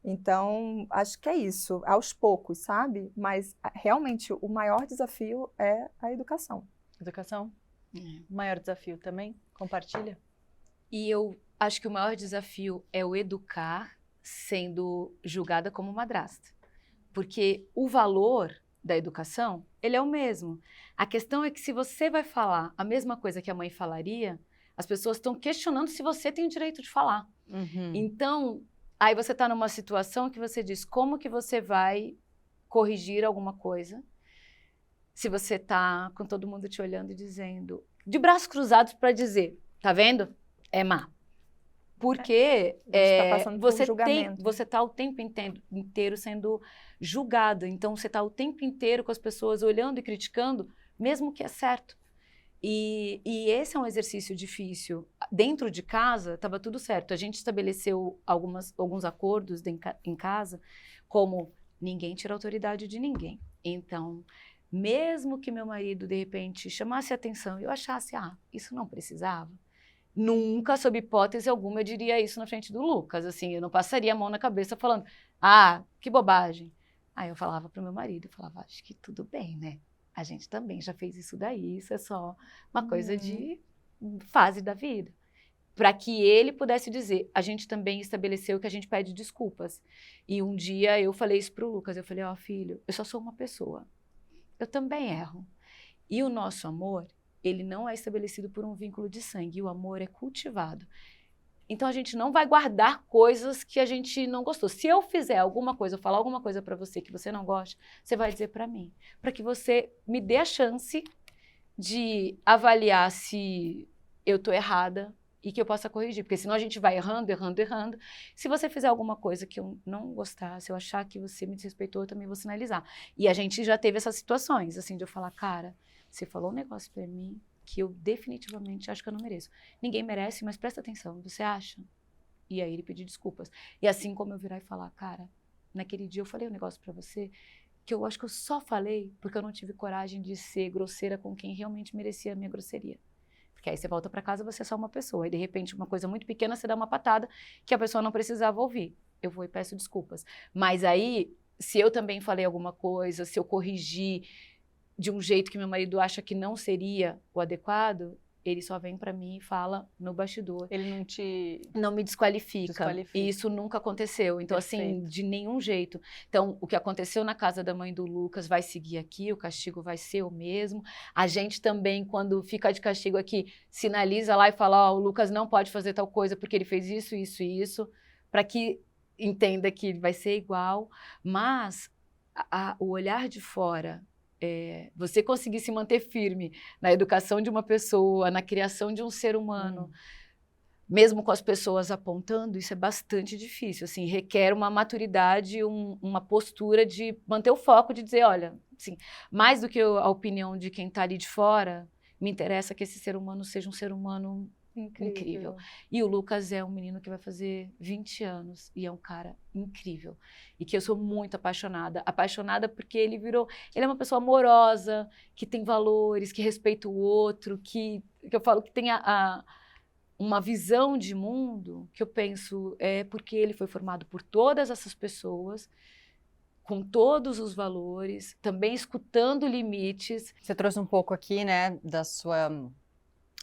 Então, acho que é isso, aos poucos, sabe? Mas, realmente, o maior desafio é a educação. Educação? O maior desafio também? Compartilha? E eu acho que o maior desafio é o educar sendo julgada como madrasta. Porque o valor da educação, ele é o mesmo. A questão é que se você vai falar a mesma coisa que a mãe falaria, as pessoas estão questionando se você tem o direito de falar. Então, aí você está numa situação que você diz, como que você vai corrigir alguma coisa se você está com todo mundo te olhando e dizendo, de braços cruzados para dizer, tá vendo? É má. Porque Você tá passando por julgamento. você está o tempo inteiro sendo julgado. Então, você está o tempo inteiro com as pessoas olhando e criticando, mesmo que é certo. E esse é um exercício difícil. Dentro de casa, estava tudo certo. A gente estabeleceu alguns acordos em casa, como ninguém tira a autoridade de ninguém. Então, mesmo que meu marido, de repente, chamasse a atenção e eu achasse, isso não precisava, nunca, sob hipótese alguma, eu diria isso na frente do Lucas. Assim, eu não passaria a mão na cabeça falando, que bobagem. Aí eu falava para o meu marido, eu falava, acho que tudo bem, né? A gente também já fez isso daí, isso é só uma coisa de fase da vida. Para que ele pudesse dizer, a gente também estabeleceu que a gente pede desculpas. E um dia eu falei isso para o Lucas, eu falei, filho, eu só sou uma pessoa, eu também erro. E o nosso amor, ele não é estabelecido por um vínculo de sangue, o amor é cultivado. Então, a gente não vai guardar coisas que a gente não gostou. Se eu fizer alguma coisa, eu falar alguma coisa para você que você não gosta, você vai dizer para mim. Para que você me dê a chance de avaliar se eu estou errada e que eu possa corrigir. Porque senão a gente vai errando. Se você fizer alguma coisa que eu não gostar, se eu achar que você me desrespeitou, eu também vou sinalizar. E a gente já teve essas situações, assim, de eu falar, cara, você falou um negócio para mim que eu definitivamente acho que eu não mereço. Ninguém merece, mas presta atenção, você acha? E aí ele pediu desculpas. E assim como eu virar e falar, cara, naquele dia eu falei um negócio pra você que eu acho que eu só falei porque eu não tive coragem de ser grosseira com quem realmente merecia a minha grosseria. Porque aí você volta pra casa, você é só uma pessoa. E de repente, uma coisa muito pequena, você dá uma patada que a pessoa não precisava ouvir. Eu vou e peço desculpas. Mas aí, se eu também falei alguma coisa, se eu corrigi de um jeito que meu marido acha que não seria o adequado, ele só vem pra mim e fala no bastidor. Ele não me desqualifica. E isso nunca aconteceu. Então, assim, de nenhum jeito. Então, o que aconteceu na casa da mãe do Lucas vai seguir aqui, o castigo vai ser o mesmo. A gente também, quando fica de castigo aqui, sinaliza lá e fala, o Lucas não pode fazer tal coisa porque ele fez isso, isso e isso, para que entenda que vai ser igual. Mas o olhar de fora, você conseguir se manter firme na educação de uma pessoa, na criação de um ser humano, mesmo com as pessoas apontando, isso é bastante difícil, assim, requer uma maturidade, uma postura de manter o foco, de dizer, olha, assim, mais do que a opinião de quem está ali de fora, me interessa que esse ser humano seja um ser humano incrível. E o Lucas é um menino que vai fazer 20 anos e é um cara incrível. E que eu sou muito apaixonada. Apaixonada porque ele é uma pessoa amorosa, que tem valores, que respeita o outro, que eu falo que tem uma visão de mundo que eu penso porque ele foi formado por todas essas pessoas, com todos os valores, também escutando limites. Você trouxe um pouco aqui, né, da sua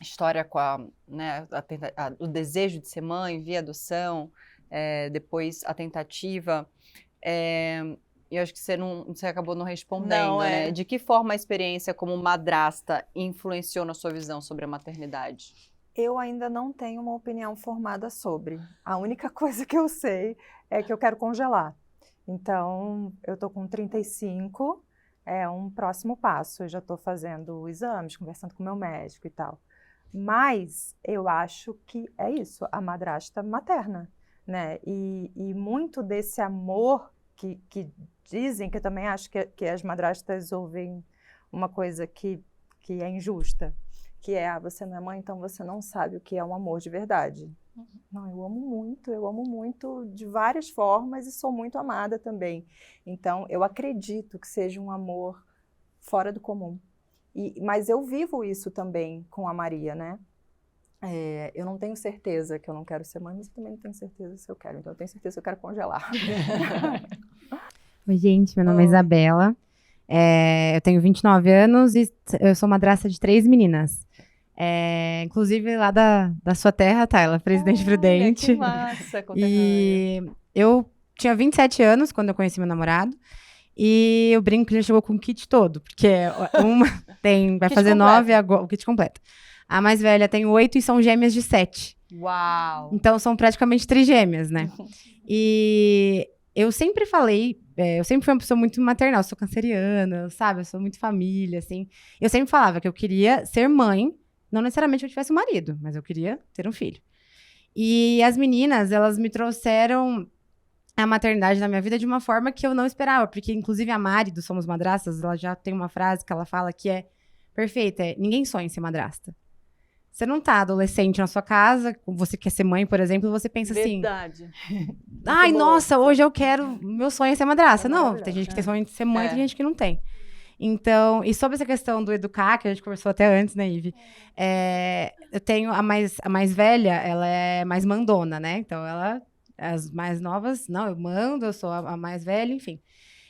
história com o desejo de ser mãe via adoção, depois a tentativa. Eu acho que você acabou não respondendo, né? De que forma a experiência como madrasta influenciou na sua visão sobre a maternidade? Eu ainda não tenho uma opinião formada sobre. A única coisa que eu sei é que eu quero congelar. Então, eu tô com 35, é um próximo passo. Eu já tô fazendo exames, conversando com o meu médico e tal. Mas eu acho que é isso, a madrasta materna, né? E muito desse amor que dizem, que eu também acho que as madrastas ouvem uma coisa que é injusta, que é, você não é mãe, então você não sabe o que é um amor de verdade. Não, eu amo muito de várias formas e sou muito amada também. Então, eu acredito que seja um amor fora do comum. Mas eu vivo isso também com a Maria, né? Eu não tenho certeza que eu não quero ser mãe, mas eu também não tenho certeza se eu quero. Então, eu tenho certeza que eu quero congelar. Oi, gente, meu nome é Isabela. Eu tenho 29 anos e eu sou madrasta de 3 meninas. Inclusive lá da sua terra, Tayla, Presidente Prudente. Que massa, e eu tinha 27 anos quando eu conheci meu namorado. E o brinco já chegou com o kit todo, porque vai fazer 9 agora, o kit completo. A mais velha tem 8 e são gêmeas de 7. Uau! Então são praticamente trigêmeas, né? E eu sempre falei, eu sempre fui uma pessoa muito maternal, eu sou canceriana, sabe? Eu sou muito família, assim. Eu sempre falava que eu queria ser mãe, não necessariamente eu tivesse um marido, mas eu queria ter um filho. E as meninas, elas me trouxeram a maternidade na minha vida de uma forma que eu não esperava, porque inclusive a Mari do Somos Madrastas, ela já tem uma frase que ela fala que é perfeita, ninguém sonha em ser madrasta. Você não tá adolescente na sua casa, você quer ser mãe, por exemplo, e você pensa Verdade. assim... Ai, nossa, hoje eu quero... Meu sonho é ser madrasta. Não, tem gente que tem sonho de ser mãe, tem gente que não tem. Então, e sobre essa questão do educar, que a gente conversou até antes, né, Ive? Eu tenho a mais velha, ela é mais mandona, né? Então, as mais novas, não, eu mando, eu sou a mais velha, enfim.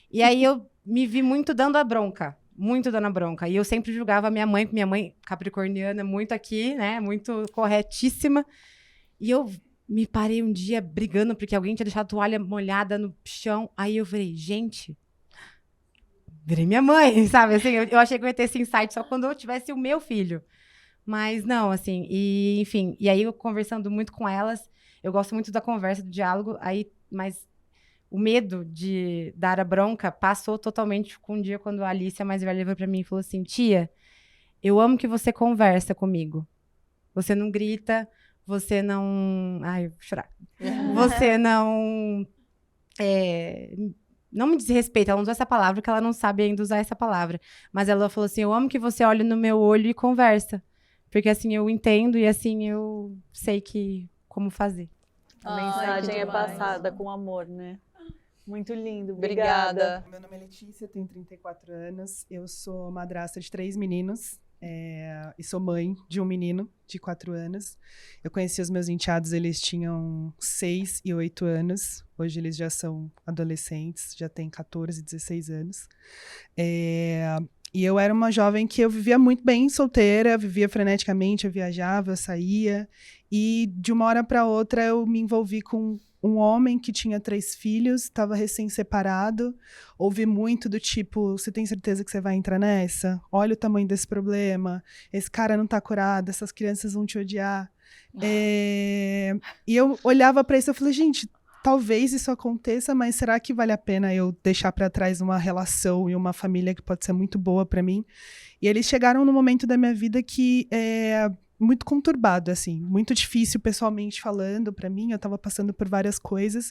E aí, eu me vi muito dando a bronca. Muito dando a bronca. E eu sempre julgava minha mãe capricorniana, muito aqui, né? Muito corretíssima. E eu me parei um dia brigando porque alguém tinha deixado a toalha molhada no chão. Aí eu falei, gente, virei minha mãe, sabe? Assim, eu achei que eu ia ter esse insight só quando eu tivesse o meu filho. Mas não, assim, e enfim. E aí eu conversando muito com elas, eu gosto muito da conversa, do diálogo, mas o medo de dar a bronca passou totalmente com um dia quando a Alice, a mais velha, veio pra mim e falou assim, tia, eu amo que você conversa comigo. Você não grita, você não... Ai, eu vou chorar. Você não... Não me desrespeita, ela não usou essa palavra, porque ela não sabe ainda usar essa palavra. Mas ela falou assim, eu amo que você olhe no meu olho e conversa. Porque assim eu entendo e assim eu sei como fazer. A mensagem é passada com amor, né? Muito lindo, obrigada. Meu nome é Letícia, eu tenho 34 anos, eu sou madrasta de 3 meninos e sou mãe de um menino de 4 anos. Eu conheci os meus enteados, eles tinham 6 e 8 anos, hoje eles já são adolescentes, já têm 14 e 16 anos. E eu era uma jovem que eu vivia muito bem solteira, vivia freneticamente, eu viajava, eu saía. E de uma hora para outra eu me envolvi com um homem que tinha 3 filhos, estava recém-separado. Ouvi muito do tipo, você tem certeza que você vai entrar nessa? Olha o tamanho desse problema. Esse cara não tá curado, essas crianças vão te odiar. E eu olhava para isso e falei, gente, talvez isso aconteça, mas será que vale a pena eu deixar para trás uma relação e uma família que pode ser muito boa para mim? E eles chegaram num momento da minha vida que é muito conturbado, assim, muito difícil pessoalmente falando para mim, eu tava passando por várias coisas,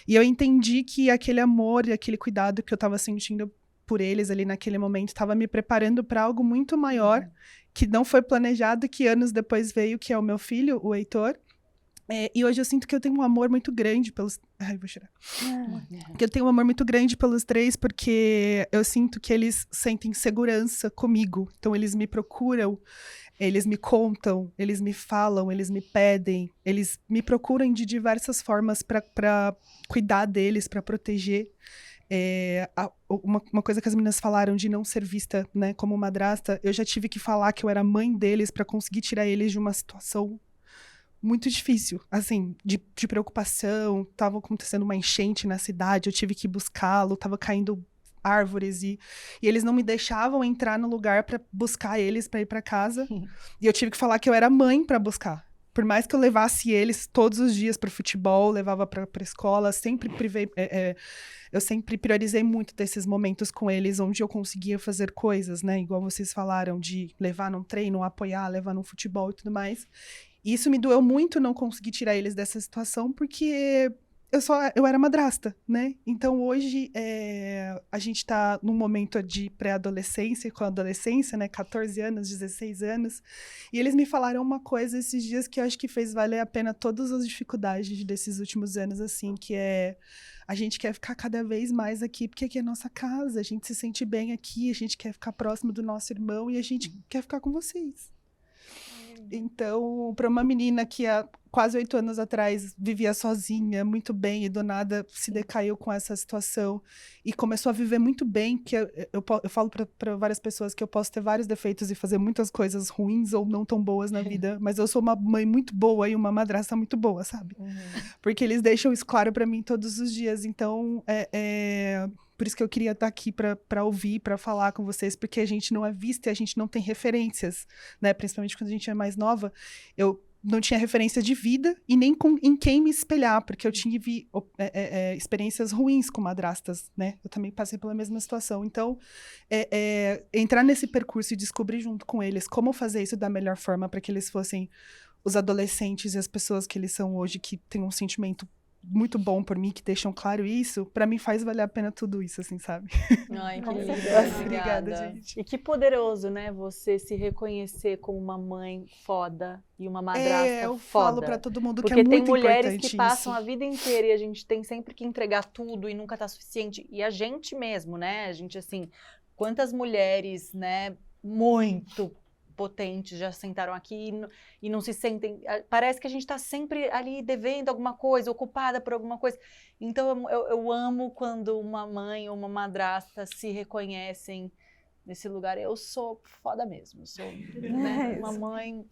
e eu entendi que aquele amor e aquele cuidado que eu tava sentindo por eles ali naquele momento estava me preparando para algo muito maior, que não foi planejado, que anos depois veio, que é o meu filho, o Heitor. E hoje eu sinto que eu tenho um amor muito grande pelos... Ai, vou chorar. Que eu tenho um amor muito grande pelos 3, porque eu sinto que eles sentem segurança comigo. Então, eles me procuram, eles me contam, eles me falam, eles me pedem, eles me procuram de diversas formas para cuidar deles, para proteger. Uma coisa que as meninas falaram de não ser vista, né, como madrasta, eu já tive que falar que eu era mãe deles para conseguir tirar eles de uma situação muito difícil, assim, de preocupação. Tava acontecendo uma enchente na cidade, eu tive que buscá-lo, tava caindo árvores e eles não me deixavam entrar no lugar para buscar eles para ir para casa. E eu tive que falar que eu era mãe para buscar. Por mais que eu levasse eles todos os dias para o futebol, levava para escola, eu sempre priorizei muito desses momentos com eles, onde eu conseguia fazer coisas, né? Igual vocês falaram, de levar num treino, apoiar, levar num futebol e tudo mais. E isso me doeu muito não conseguir tirar eles dessa situação, porque eu era madrasta, né? Então, hoje, a gente tá num momento de pré-adolescência, com a adolescência, né? 14 anos, 16 anos. E eles me falaram uma coisa esses dias que eu acho que fez valer a pena todas as dificuldades desses últimos anos, assim, que é... A gente quer ficar cada vez mais aqui, porque aqui é a nossa casa, a gente se sente bem aqui, a gente quer ficar próximo do nosso irmão e a gente quer ficar com vocês. Então, para uma menina que há quase 8 anos atrás vivia sozinha, muito bem, e do nada se decaiu com essa situação e começou a viver muito bem, que eu falo para várias pessoas que eu posso ter vários defeitos e fazer muitas coisas ruins ou não tão boas na vida, mas eu sou uma mãe muito boa e uma madrasta muito boa, sabe? Porque eles deixam isso claro para mim todos os dias. Então, por isso que eu queria estar aqui para ouvir, para falar com vocês, porque a gente não é vista e a gente não tem referências, né? Principalmente quando a gente é mais nova. Eu não tinha referência de vida e nem em quem me espelhar, porque eu tive experiências ruins com madrastas, né? Eu também passei pela mesma situação. Então, entrar nesse percurso e descobrir junto com eles como fazer isso da melhor forma para que eles fossem os adolescentes e as pessoas que eles são hoje, que têm um sentimento muito bom por mim, que deixam claro isso, pra mim faz valer a pena tudo isso, assim, sabe? Ai, que lindo. Obrigada, gente. E que poderoso, né? Você se reconhecer como uma mãe foda e uma madrasta eu foda. falo pra todo mundo que porque é muito tem mulheres importante que passam isso. a vida inteira e a gente tem sempre que entregar tudo e nunca tá suficiente. E a gente mesmo, né? A gente, assim, quantas mulheres, né, muito potentes já sentaram aqui e não se sentem... Parece que a gente está sempre ali devendo alguma coisa, ocupada por alguma coisa. Então, eu amo quando uma mãe ou uma madrasta se reconhecem nesse lugar. Eu sou foda mesmo. Eu sou, né, uma mãe...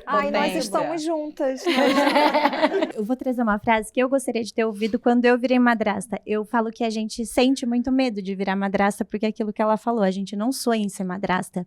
Ai, nós estamos juntas. Eu vou trazer uma frase que eu gostaria de ter ouvido quando eu virei madrasta. Eu falo que a gente sente muito medo de virar madrasta, porque é aquilo que ela falou, a gente não sonha em ser madrasta.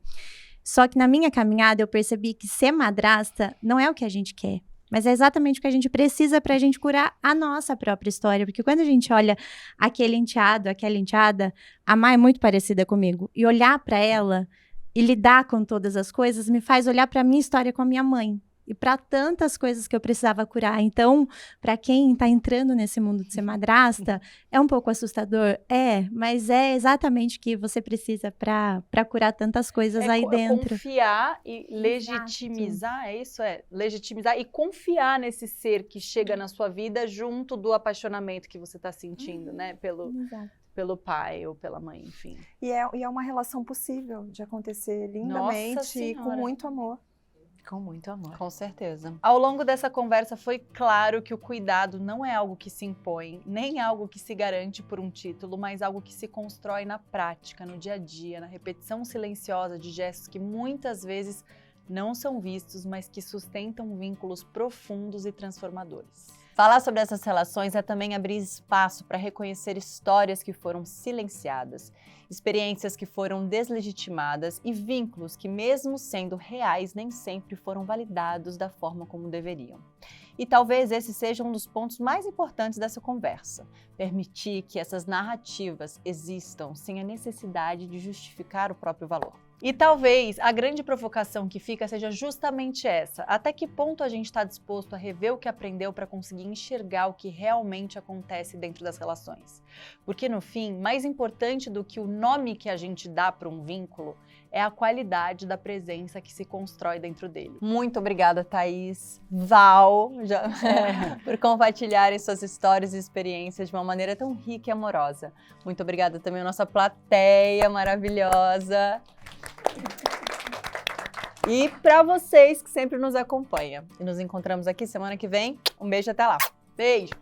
Só que na minha caminhada eu percebi que ser madrasta não é o que a gente quer, mas é exatamente o que a gente precisa para a gente curar a nossa própria história. Porque quando a gente olha aquele enteado, aquela enteada, a Má é muito parecida comigo. E olhar para ela e lidar com todas as coisas me faz olhar para a minha história com a minha mãe. E para tantas coisas que eu precisava curar. Então, para quem está entrando nesse mundo de ser madrasta, é um pouco assustador? É, mas é exatamente o que você precisa para curar tantas coisas aí dentro. Confiar e legitimizar, é isso? Legitimizar e confiar nesse ser que chega na sua vida junto do apaixonamento que você está sentindo, né? Pelo pai ou pela mãe, enfim. E é uma relação possível de acontecer lindamente e com muito amor. Com muito amor. Com certeza. Ao longo dessa conversa foi claro que o cuidado não é algo que se impõe, nem algo que se garante por um título, mas algo que se constrói na prática, no dia a dia, na repetição silenciosa de gestos que muitas vezes não são vistos, mas que sustentam vínculos profundos e transformadores. Falar sobre essas relações é também abrir espaço para reconhecer histórias que foram silenciadas, experiências que foram deslegitimadas e vínculos que, mesmo sendo reais, nem sempre foram validados da forma como deveriam. E talvez esse seja um dos pontos mais importantes dessa conversa: permitir que essas narrativas existam sem a necessidade de justificar o próprio valor. E talvez a grande provocação que fica seja justamente essa: até que ponto a gente está disposto a rever o que aprendeu para conseguir enxergar o que realmente acontece dentro das relações? Porque no fim, mais importante do que o nome que a gente dá para um vínculo é a qualidade da presença que se constrói dentro dele. Muito obrigada, Thaís, Val, por compartilharem suas histórias e experiências de uma maneira tão rica e amorosa. Muito obrigada também à nossa plateia maravilhosa. E para vocês que sempre nos acompanham. E nos encontramos aqui semana que vem. Um beijo, até lá. Beijo!